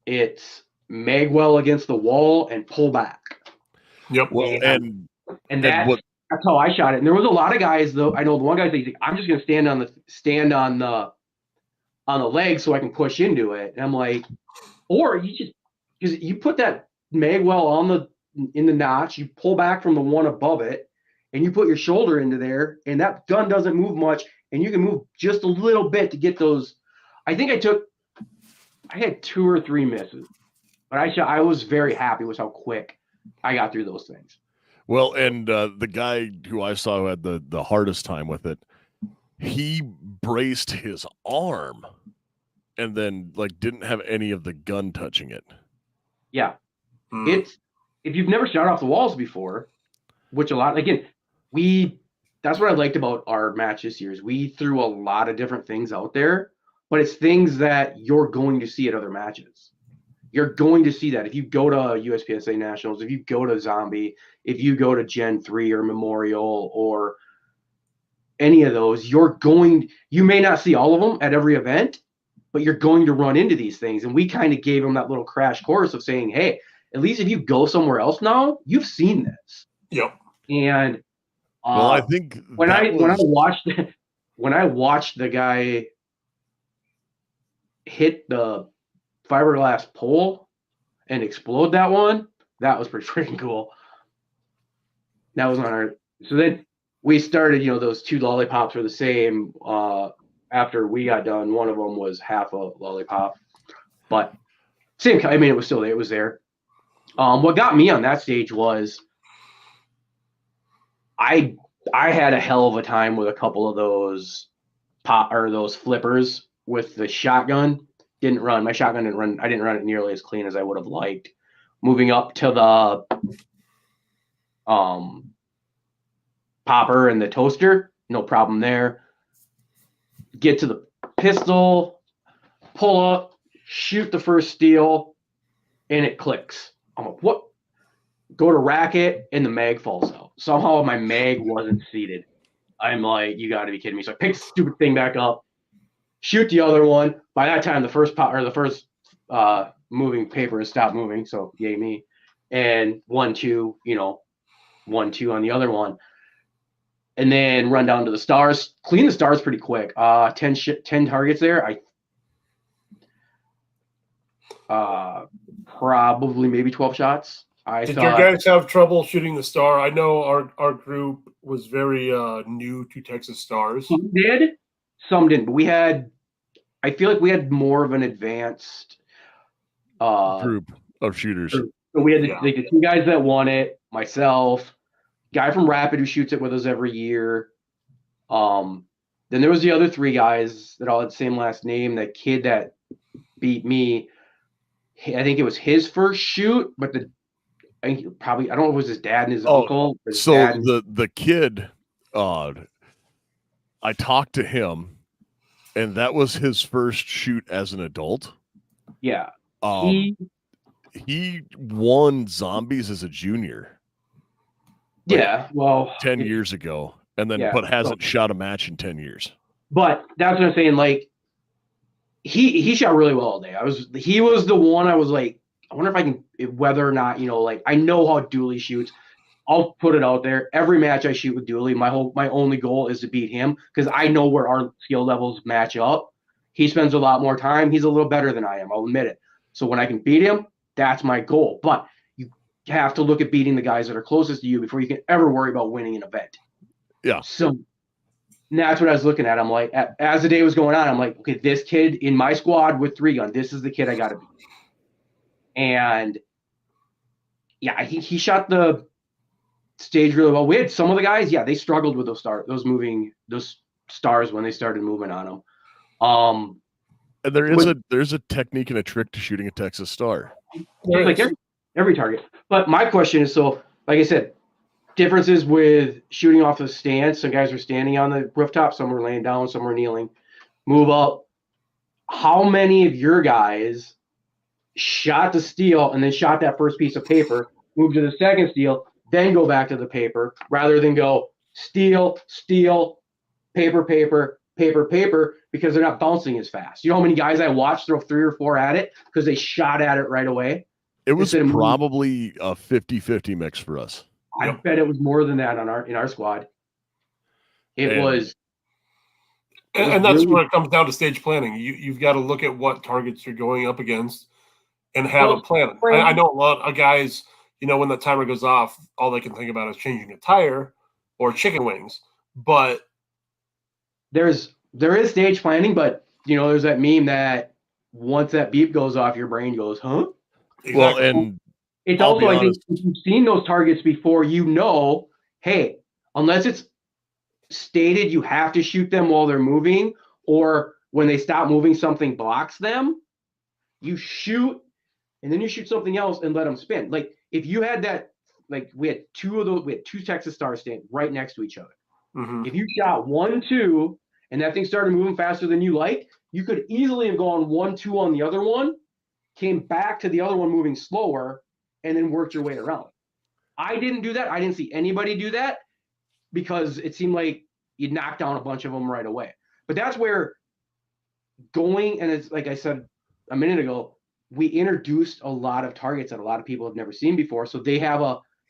Speaker 3: it's mag well against the wall and pull back.
Speaker 2: Yep.
Speaker 1: Well,
Speaker 3: And
Speaker 1: and
Speaker 3: that's
Speaker 1: what
Speaker 3: how I shot it. And there was a lot of guys, though. I know the one guy thinks, I'm just going to stand on the leg so I can push into it. And I'm like, or you just, because you put that mag well in the notch, you pull back from the one above it, and you put your shoulder into there, and that gun doesn't move much, and you can move just a little bit to get those. I think I had 2 or 3 misses, but I was very happy with how quick I got through those things.
Speaker 1: Well, and the guy who I saw who had the hardest time with it, he braced his arm and then like didn't have any of the gun touching it.
Speaker 3: Yeah. It's, if you've never shot off the walls before, which a lot, again, that's what I liked about our match this year is we threw a lot of different things out there, but it's things that you're going to see at other matches. You're going to see that if you go to USPSA Nationals, if you go to Zombie, if you go to Gen 3 or Memorial or any of those, you may not see all of them at every event, but you're going to run into these things. And we kind of gave them that little crash course of saying, hey, at least if you go somewhere else now, you've seen this.
Speaker 2: Yep.
Speaker 3: And
Speaker 1: well, I think
Speaker 3: when I watched the guy hit the fiberglass pole and explode that one, that was pretty freaking cool. That was on our. So then we started. Those 2 lollipops were the same. After we got done, one of them was half a lollipop, but same. I mean, it was still there. It was there. What got me on that stage was I had a hell of a time with a couple of those those flippers with the shotgun. My shotgun didn't run. I didn't run it nearly as clean as I would have liked. Moving up to the popper and the toaster, no problem there. Get to the pistol, pull up, shoot the first steel, and it clicks. I'm like, what? Go to rack it, and the mag falls out. Somehow my mag wasn't seated. I'm like, you got to be kidding me. So I pick the stupid thing back up, shoot the other one. By that time, the first moving paper has stopped moving, so yay me. And 1-2, 1-2 on the other one. And then run down to the stars. Clean the stars pretty quick. 10 targets there. Probably maybe 12 shots.
Speaker 2: Did your guys have trouble shooting the star? I know our group was very new to Texas Stars.
Speaker 3: Some did, some didn't. But I feel like we had more of an advanced
Speaker 1: group of shooters.
Speaker 3: So we had the 2 guys that won it, myself, guy from Rapid who shoots it with us every year. Then there was the other 3 guys that all had the same last name. That kid that beat me, I think it was his first shoot, but I don't know if it was his dad and his uncle.
Speaker 1: The kid, I talked to him, and that was his first shoot as an adult.
Speaker 3: Yeah.
Speaker 1: He won Zombies as a junior.
Speaker 3: Yeah, well,
Speaker 1: 10 years ago, and then but hasn't shot a match in 10 years.
Speaker 3: But that's what I'm saying. Like, he shot really well all day. He was the one I was like, I wonder if I can, whether or not, I know how Dooley shoots. I'll put it out there. Every match I shoot with Dooley, my only goal is to beat him because I know where our skill levels match up. He spends a lot more time. He's a little better than I am. I'll admit it. So when I can beat him, that's my goal. But you have to look at beating the guys that are closest to you before you can ever worry about winning an event.
Speaker 1: Yeah.
Speaker 3: So that's what I was looking at. I'm like, as the day was going on, I'm like, okay, this kid in my squad with 3 gun, this is the kid I got to beat. And yeah, he shot the stage really well. We had some of the guys, they struggled with those stars when they started moving on them.
Speaker 1: And there's a technique and a trick to shooting a Texas Star.
Speaker 3: Like every target. But my question is, so like I said, differences with shooting off the stand. Some guys were standing on the rooftop, some were laying down, some were kneeling. Move up. How many of your guys shot the steel and then shot that first piece of paper, moved to the second steel, then go back to the paper rather than go steel, paper, because they're not bouncing as fast. You know how many guys I watched throw 3 or 4 at it because they shot at it right away?
Speaker 1: It was probably a 50-50 mix for us.
Speaker 3: I bet it was more than that in our squad. It was.
Speaker 2: And that's where it comes down to stage planning. You've got to look at what targets you're going up against and have a plan. I know a lot of guys, when the timer goes off, all they can think about is changing a tire or chicken wings. But
Speaker 3: there is stage planning, but there's that meme that once that beep goes off, your brain goes, huh?
Speaker 2: Exactly.
Speaker 1: Well, and
Speaker 3: it's also, I think, if you've seen those targets before, hey, unless it's stated you have to shoot them while they're moving, or when they stop moving, something blocks them, you shoot, and then you shoot something else and let them spin. Like if you had that, like we had 2 Texas Stars standing right next to each other.
Speaker 2: Mm-hmm.
Speaker 3: If you shot 1-2 and that thing started moving faster than you like, you could easily have gone 1-2 on the other one, came back to the other one moving slower, and then worked your way around. I didn't do that. I didn't see anybody do that because it seemed like you'd knock down a bunch of them right away. But that's where and it's like I said a minute ago, we introduced a lot of targets that a lot of people have never seen before. So they have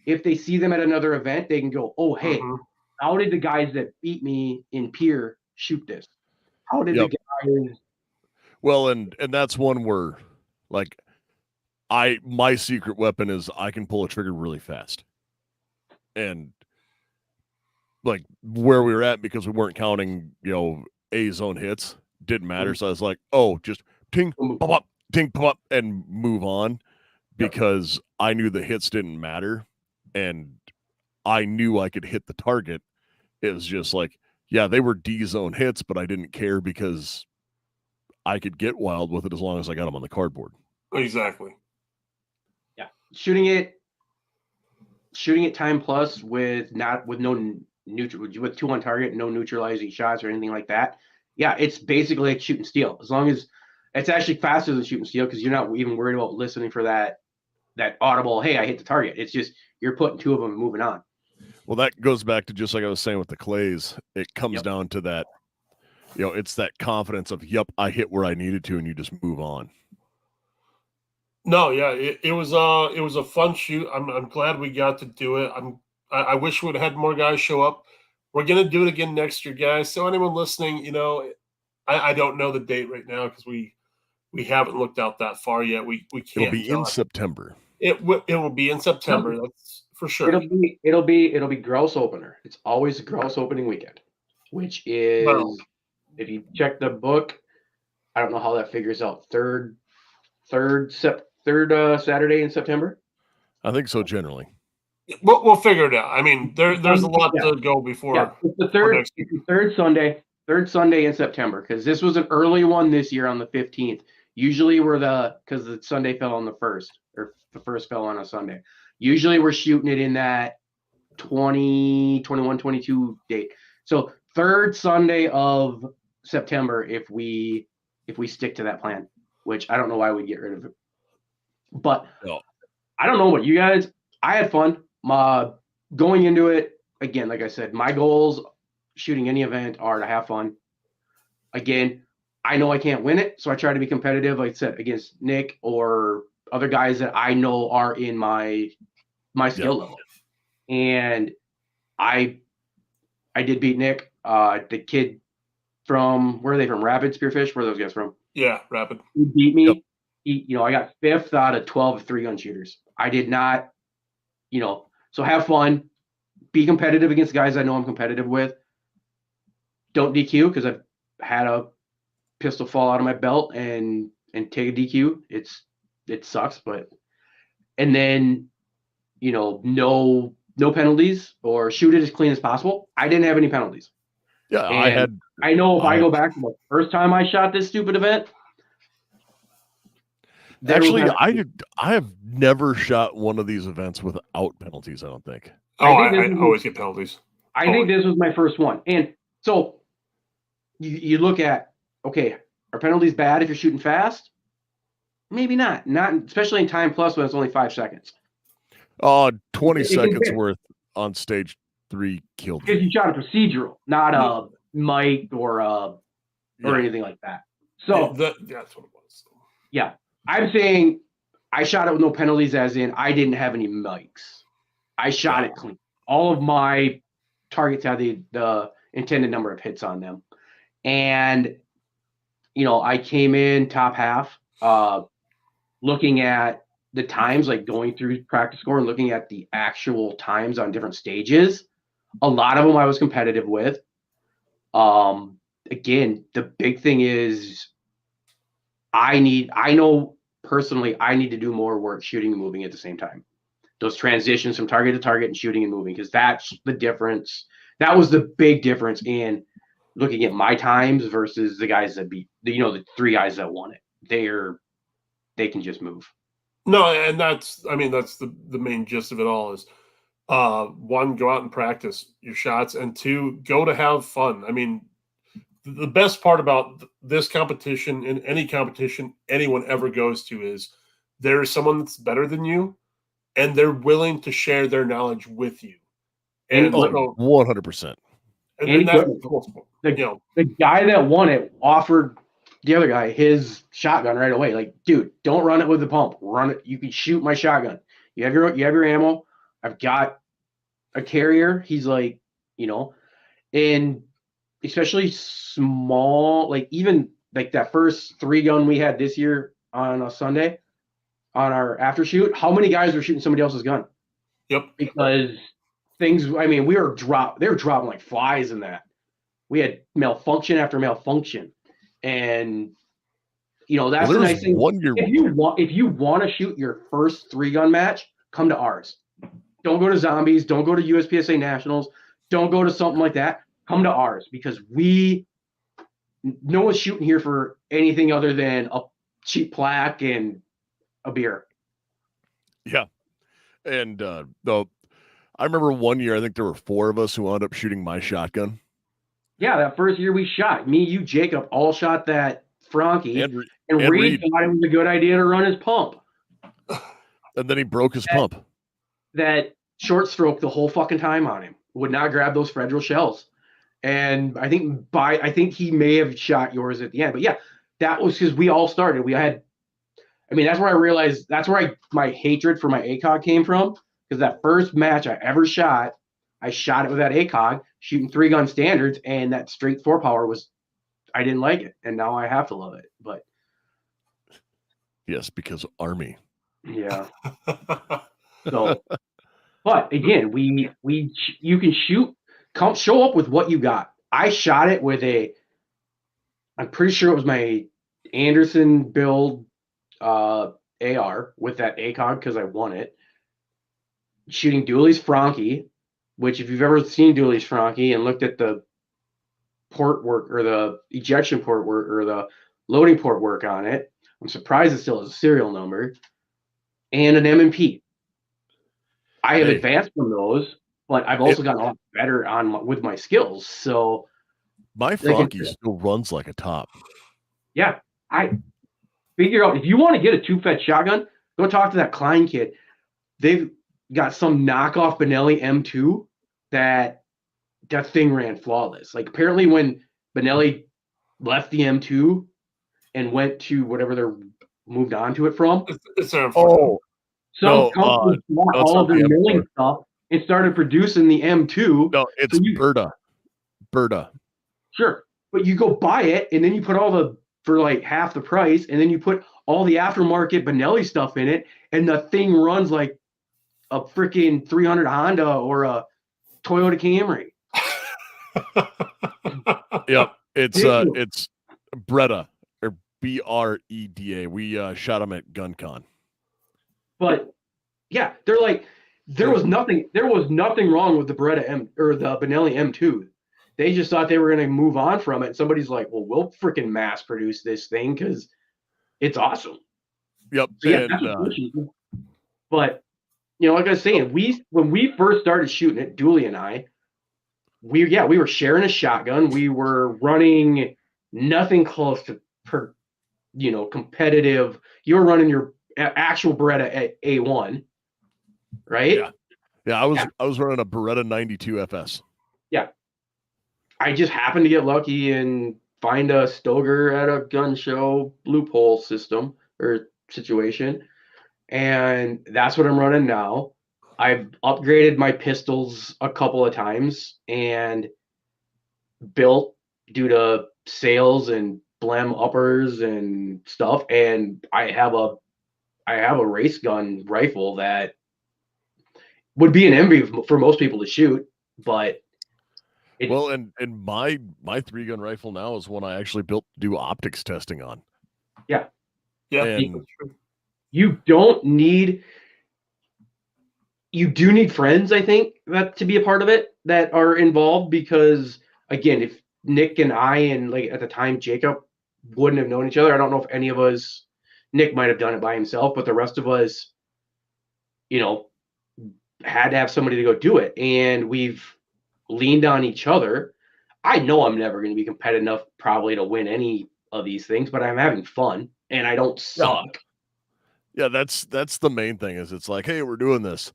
Speaker 3: if they see them at another event, they can go, oh, hey, how did the guys that beat me in Pier shoot this? How did the guys?
Speaker 1: Well, and that's one where, like, my secret weapon is I can pull a trigger really fast. And like where we were at, because we weren't counting, A zone hits, didn't matter. So I was like, oh, just ting, pop up, ting, pop up, and move on, because I knew the hits didn't matter. And I knew I could hit the target. It was just like, yeah, they were D zone hits, but I didn't care because I could get wild with it as long as I got them on the cardboard.
Speaker 2: Exactly.
Speaker 3: Yeah. Shooting it time plus with no with 2 on target, no neutralizing shots or anything like that. Yeah, it's basically like shooting steel. As long as it's actually faster than shooting steel, because you're not even worried about listening for that audible, hey, I hit the target. It's just you're putting 2 of them and moving on.
Speaker 1: Well, that goes back to just like I was saying with the clays. It comes down to that, it's that confidence of, yep, I hit where I needed to, and you just move on.
Speaker 2: No, yeah, it was a fun shoot. I'm glad we got to do it. I wish we would have had more guys show up. We're gonna do it again next year, guys. So anyone listening, I don't know the date right now because we haven't looked out that far yet. We can't.
Speaker 1: It'll be in September.
Speaker 2: It will be in September. That's for sure.
Speaker 3: It'll be grouse opener. It's always a grouse opening weekend, which is if you check the book, I don't know how that figures out. Third Saturday in September.
Speaker 1: I think so generally.
Speaker 2: We'll figure it out. I mean, there's a lot to go before.
Speaker 3: Yeah, it's the third Sunday in September, because this was an early one this year on the 15th. Usually because the Sunday fell on the 1st, or the first fell on a Sunday. Usually we're shooting it in that 20, 21, 22 date. So third Sunday of September if we stick to that plan, which I don't know why we'd get rid of it. But I don't know what you guys. I had fun. Going into it, again, like I said, my goals shooting any event are to have fun. Again, I know I can't win it, so I try to be competitive, like I said, against Nick or other guys that I know are in my skill level. And I did beat Nick. The kid from, where are they from? Rapid Spearfish? Where are those guys from?
Speaker 2: Yeah, Rapid.
Speaker 3: He beat me. Yep. I got 5th out of 12 3-gun shooters. I did not, so have fun, be competitive against guys I know I'm competitive with. Don't DQ, because I've had a pistol fall out of my belt and take a DQ. It sucks, and then, no penalties, or shoot it as clean as possible. I didn't have any penalties.
Speaker 1: Yeah,
Speaker 3: and I know if I go back to the first time I shot this stupid event.
Speaker 1: Actually, I have never shot one of these events without penalties, I don't think.
Speaker 2: I always get penalties.
Speaker 3: I think this was my first one. And so you look at, okay, are penalties bad if you're shooting fast? Maybe not. Not especially in time plus when it's only 5 seconds.
Speaker 1: 20
Speaker 3: It can
Speaker 1: seconds
Speaker 3: fit.
Speaker 1: worth on stage 3 killed
Speaker 3: Because
Speaker 1: me.
Speaker 3: you shot a procedural, not a mic or anything like that. So
Speaker 2: that's what it was.
Speaker 3: yeah, I'm saying I shot it with no penalties, as in I didn't have any mics. I shot it clean. All of my targets had the intended number of hits on them. And, I came in top half, looking at the times, like going through practice score and looking at the actual times on different stages. A lot of them I was competitive with. Again, the big thing is I know personally I need to do more work shooting and moving at the same time. Those transitions from target to target and shooting and moving, because that's the difference. That was the big difference in looking at my times versus the guys that beat the 3 guys that won it. They can just move.
Speaker 2: No, and that's the main gist of it all is 1, go out and practice your shots, and 2, go to have fun. I mean, the best part about this competition, in any competition anyone ever goes to, is there is someone that's better than you, and they're willing to share their knowledge with you. And
Speaker 1: 100%.
Speaker 2: And that's
Speaker 3: the guy that won it offered the other guy his shotgun right away. Like, dude, don't run it with the pump. Run it. You can shoot my shotgun. You have your ammo. I've got a carrier. He's like, and especially small, like even like that first 3-gun we had this year on a Sunday on our after shoot, how many guys were shooting somebody else's gun?
Speaker 2: Yep.
Speaker 3: Because things, they were dropping like flies in that. We had malfunction after malfunction. And that's the nice thing. If you want to shoot your first 3-gun match, come to ours. Don't go to Zombies. Don't go to USPSA Nationals. Don't go to something like that. Come to ours, because no one's shooting here for anything other than a cheap plaque and a beer.
Speaker 1: Yeah. And though I remember one year, I think there were 4 of us who wound up shooting my shotgun.
Speaker 3: Yeah, that first year we shot. Me, you, Jacob, all shot that Frankie. And Reed thought it was a good idea to run his pump.
Speaker 1: And then he broke his pump.
Speaker 3: That short stroke the whole fucking time on him. Would not grab those Federal shells. And I think he may have shot yours at the end. But yeah, that was because we all started. That's where I realized, that's where my hatred for my ACOG came from. Because that first match I ever shot, I shot it with that ACOG, shooting 3-gun standards, and that straight 4-power I didn't like it. And now I have to love it. But
Speaker 1: yes, because Army.
Speaker 3: Yeah. So, but again, you can shoot, show up with what you got. I shot it with I'm pretty sure it was my Anderson build AR with that ACOG, because I won it. Shooting Dooley's Frankie, which if you've ever seen Dooley's Frankie and looked at the port work or the ejection port work or the loading port work on it, I'm surprised it still has a serial number, and an M&P. I have advanced from those, but I've also gotten a lot better with my skills. So
Speaker 1: my Frankie still runs like a top.
Speaker 3: Yeah, I figure out, if you want to get a 2-fed shotgun, go talk to that Klein kid. They've got some knockoff Benelli M2 that thing ran flawless. Like, apparently when Benelli left the M2 and went to whatever they're moved on to it from, some companies bought all of their milling stuff and started producing the M2.
Speaker 1: No, it's Berta.
Speaker 3: Sure, but you go buy it and then you put for like half the price, and then you put all the aftermarket Benelli stuff in it, and the thing runs like a freaking 300 Honda or a Toyota Camry.
Speaker 1: Yep, it's Breda, or BREDA. We shot them at GunCon.
Speaker 3: But yeah, they're like, there was nothing wrong with the Beretta M or the Benelli M2. They just thought they were going to move on from it. Somebody's like, well, we'll freaking mass produce this thing because it's awesome.
Speaker 1: Yep.
Speaker 3: So yeah, but like I was saying, when we first started shooting it, Dooley and I, we were sharing a shotgun. We were running nothing close to competitive. You were running your actual Beretta A1, right?
Speaker 1: Yeah, I was running a Beretta 92 FS.
Speaker 3: Yeah. I just happened to get lucky and find a Stoger at a gun show loophole system or situation. And that's what I'm running now. I've upgraded my pistols a couple of times and built due to sales and blam uppers and stuff. And I have a race gun rifle that would be an envy for most people to shoot, but
Speaker 1: well, and my 3-gun rifle now is one I actually built to do optics testing on.
Speaker 2: Yeah.
Speaker 1: And
Speaker 3: you do need friends, I think, that to be a part of it that are involved, because again, if Nick and I and like at the time Jacob wouldn't have known each other, I don't know if any of us, Nick might have done it by himself, but the rest of us, had to have somebody to go do it. And we've leaned on each other. I know I'm never going to be competitive enough probably to win any of these things, but I'm having fun and I don't suck.
Speaker 1: Yeah, that's the main thing is it's like, hey, we're doing this.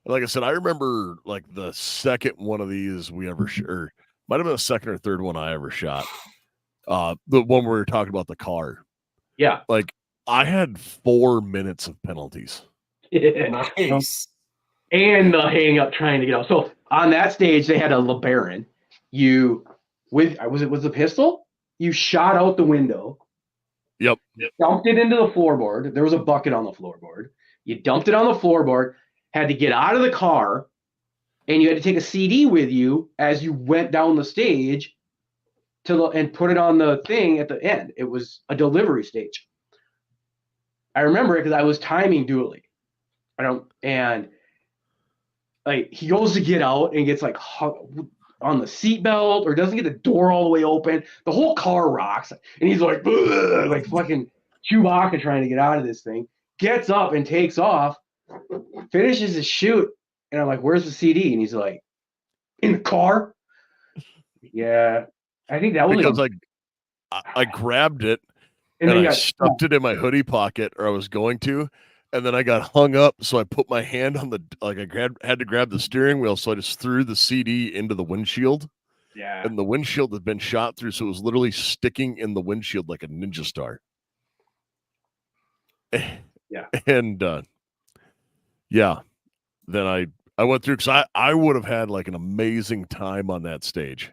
Speaker 1: And like I said, I remember like the second one of these we ever or might have been the second or third one I ever shot. The one where we were talking about the car.
Speaker 3: Yeah.
Speaker 1: Like I had 4 minutes of penalties.
Speaker 2: Nice.
Speaker 3: And the hang up trying to get out. So on that stage, they had a LeBaron. Was the pistol? You shot out the window.
Speaker 1: Yep.
Speaker 3: Dumped it into the floorboard. There was a bucket on the floorboard. You dumped it on the floorboard, had to get out of the car, and you had to take a CD with you as you went down the stage and put it on the thing at the end. It was a delivery stage. I remember it because I was timing dually. Like he goes to get out and gets like on the seatbelt or doesn't get the door all the way open. The whole car rocks and he's like fucking Chewbacca trying to get out of this thing. Gets up and takes off, finishes his shoot, and I'm like, "Where's the CD?" And he's like, "In the car." Yeah, I think that was
Speaker 1: because I grabbed it and I stuffed it in my hoodie pocket, or I was going to. And then I got hung up, so I put my hand on had to grab the steering wheel, so I just threw the CD into the windshield.
Speaker 3: Yeah.
Speaker 1: And the windshield had been shot through, so it was literally sticking in the windshield like a ninja star.
Speaker 3: Yeah.
Speaker 1: And then I went through, because I would have had like an amazing time on that stage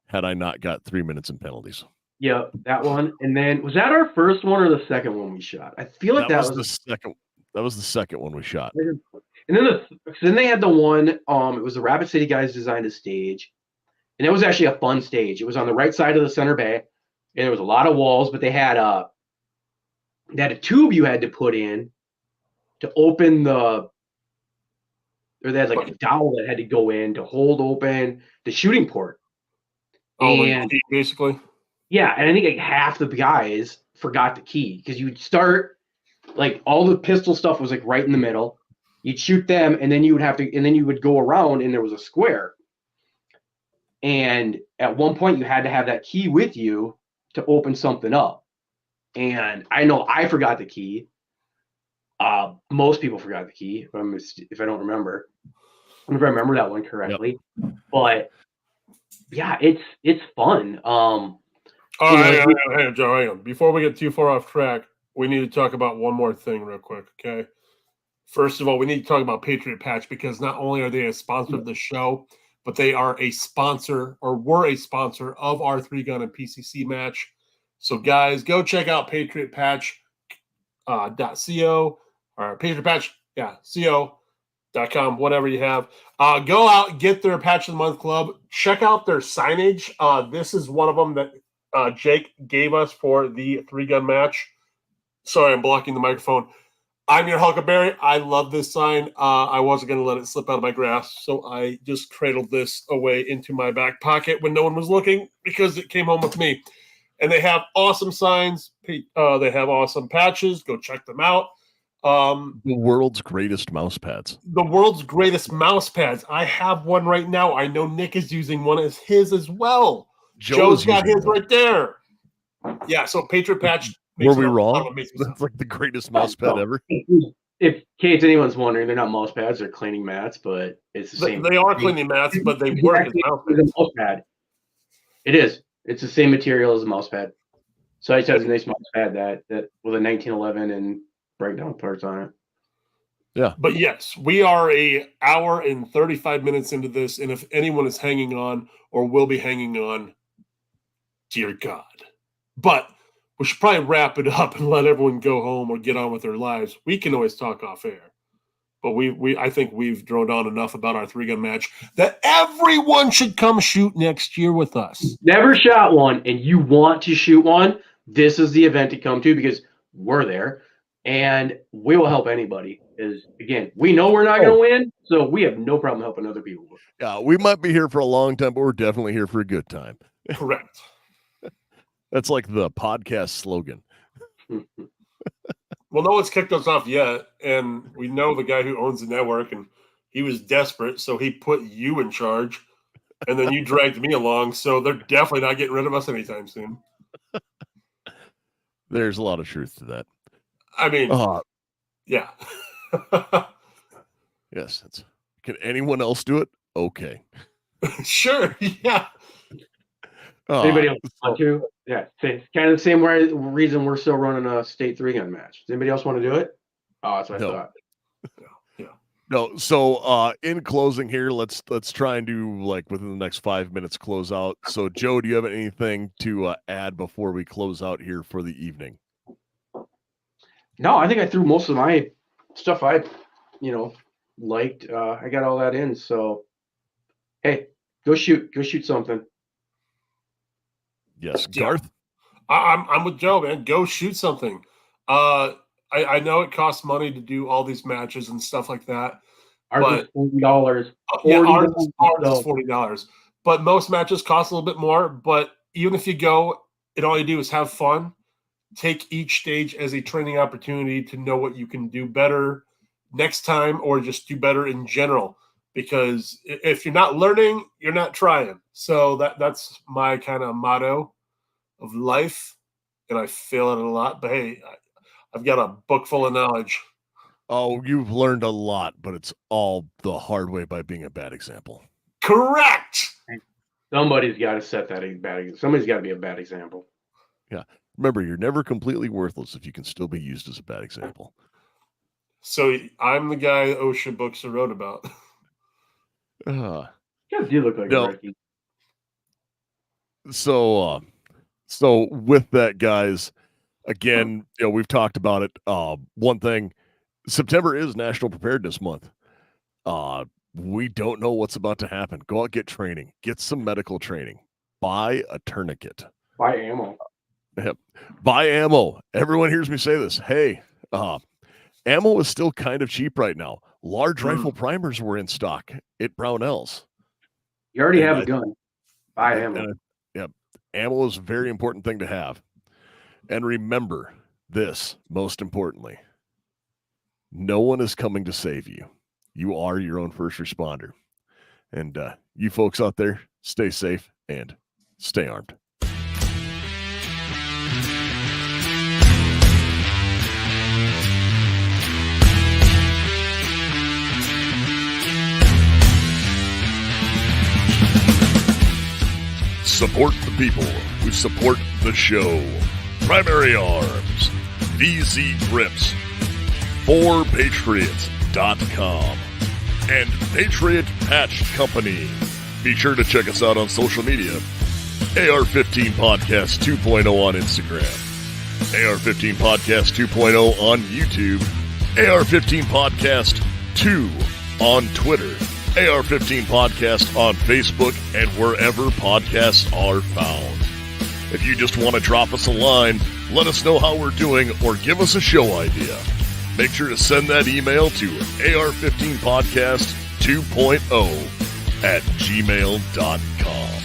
Speaker 1: had I not got 3 minutes in penalties.
Speaker 3: Yeah, that one. And then was that our first one or the second one we shot? I feel like that was
Speaker 1: the second. That was the second one we shot.
Speaker 3: And then they had the one. It was the Rapid City guys designed a stage, and it was actually a fun stage. It was on the right side of the center bay, and there was a lot of walls, but they had a tube you had to put in to open or they had like a dowel that had to go in to hold open the shooting port.
Speaker 2: And basically.
Speaker 3: Yeah, and I think like half the guys forgot the key because you'd start like all the pistol stuff was like right in the middle. You'd shoot them, and then you would go around, and there was a square. And at one point, you had to have that key with you to open something up. And I know I forgot the key. Most people forgot the key, if I don't remember. I don't know if I remember that one correctly. Yep. But yeah, it's fun.
Speaker 2: Hang on, Joe. Hang on. Before we get too far off track, we need to talk about one more thing real quick, okay? First of all, we need to talk about Patriot Patch, because not only are they a sponsor of the show, but they are a sponsor, or were a sponsor, of our 3-gun and PCC match. So, guys, go check out patriotpatch.co or Patriot Patch, co.com, whatever you have. Go out, get their Patch of the Month Club. Check out their signage. This is one of them that Jake gave us for the 3-gun match. Sorry, I'm blocking the microphone. I'm your Huckleberry. I love this sign. I wasn't going to let it slip out of my grasp, so I just cradled this away into my back pocket when no one was looking, because it came home with me. And they have awesome signs. They have awesome patches. Go check them out.
Speaker 1: The world's greatest mouse pads.
Speaker 2: The world's greatest mouse pads. I have one right now. I know Nick is using one as his as well. Joe's got his right there. Yeah, so Patriot Patch.
Speaker 1: Were we wrong? That's like the greatest mouse pad ever.
Speaker 3: in case anyone's wondering, they're not mouse pads; they're cleaning mats. But it's the same.
Speaker 2: They are cleaning mats, but they work as mouse
Speaker 3: It's a mouse pad. It is. It's the same material as a mouse pad. So I just have a nice mouse pad that with a 1911 and breakdown parts on it.
Speaker 1: Yeah.
Speaker 2: But yes, we are a hour and 35 minutes into this, and if anyone is hanging on or will be hanging on, dear God. But we should probably wrap it up and let everyone go home or get on with their lives. We can always talk off air. But I think we've droned on enough about our 3-gun match that everyone should come shoot next year with us.
Speaker 3: Never shot one, and you want to shoot one, this is the event to come to because we're there, and we will help anybody. Again, we know we're not going to win, so we have no problem helping other people.
Speaker 1: Yeah, we might be here for a long time, but we're definitely here for a good time.
Speaker 2: Correct.
Speaker 1: That's like the podcast slogan.
Speaker 2: Well, no one's kicked us off yet, and we know the guy who owns the network, and he was desperate, so he put you in charge, and then you dragged me along, so they're definitely not getting rid of us anytime soon.
Speaker 1: There's a lot of truth to that.
Speaker 2: I mean, yeah.
Speaker 1: Yes. Can anyone else do it? Okay.
Speaker 2: Sure, yeah.
Speaker 3: Anybody else want to? Yeah, it's kind of the same reason we're still running a state 3-gun match. Does anybody else want to do it? Oh, that's what I thought.
Speaker 2: Yeah.
Speaker 1: No, so in closing here, let's try and do like within the next 5 minutes close out. So Joe, do you have anything to add before we close out here for the evening?
Speaker 3: No, I think I threw most of my stuff I liked. I got all that in. So hey, go shoot something.
Speaker 1: Yes, Garth.
Speaker 2: I'm with Joe, man. Go shoot something. I know it costs money to do all these matches and stuff like that.
Speaker 3: Ours is $40.
Speaker 2: Yeah, ours is $40. But most matches cost a little bit more. But even if you go, all you do is have fun. Take each stage as a training opportunity to know what you can do better next time or just do better in general. Because if you're not learning, you're not trying. So that's my kind of motto of life. And I fail at it a lot. But hey, I've got a book full of knowledge.
Speaker 1: Oh, you've learned a lot, but it's all the hard way by being a bad example.
Speaker 2: Correct.
Speaker 3: Somebody's got to set that bad. Somebody's got to be a bad example.
Speaker 1: Yeah. Remember, you're never completely worthless if you can still be used as a bad example.
Speaker 2: So I'm the guy OSHA books are wrote about.
Speaker 3: You guys do look like a Ricky.
Speaker 1: So with that, guys, again, we've talked about it. One thing, September is National Preparedness Month. We don't know what's about to happen. Go out, get training, get some medical training, buy a tourniquet,
Speaker 3: buy ammo.
Speaker 1: Buy ammo. Everyone hears me say this. Hey, ammo is still kind of cheap right now. Large rifle primers were in stock at Brownells.
Speaker 3: You already have a gun. Buy ammo.
Speaker 1: Ammo is a very important thing to have. And remember this, most importantly, no one is coming to save you. You are your own first responder. And you folks out there, stay safe and stay armed. Support the people who support the show. Primary Arms, VZ Grips, 4Patriots.com, and Patriot Patch Company. Be sure to check us out on social media. AR-15 Podcast 2.0 on Instagram. AR-15 Podcast 2.0 on YouTube. AR-15 Podcast 2 on Twitter. AR-15 Podcast on Facebook and wherever podcasts are found. If you just want to drop us a line, let us know how we're doing, or give us a show idea. Make sure to send that email to AR-15podcast 2.0 @gmail.com.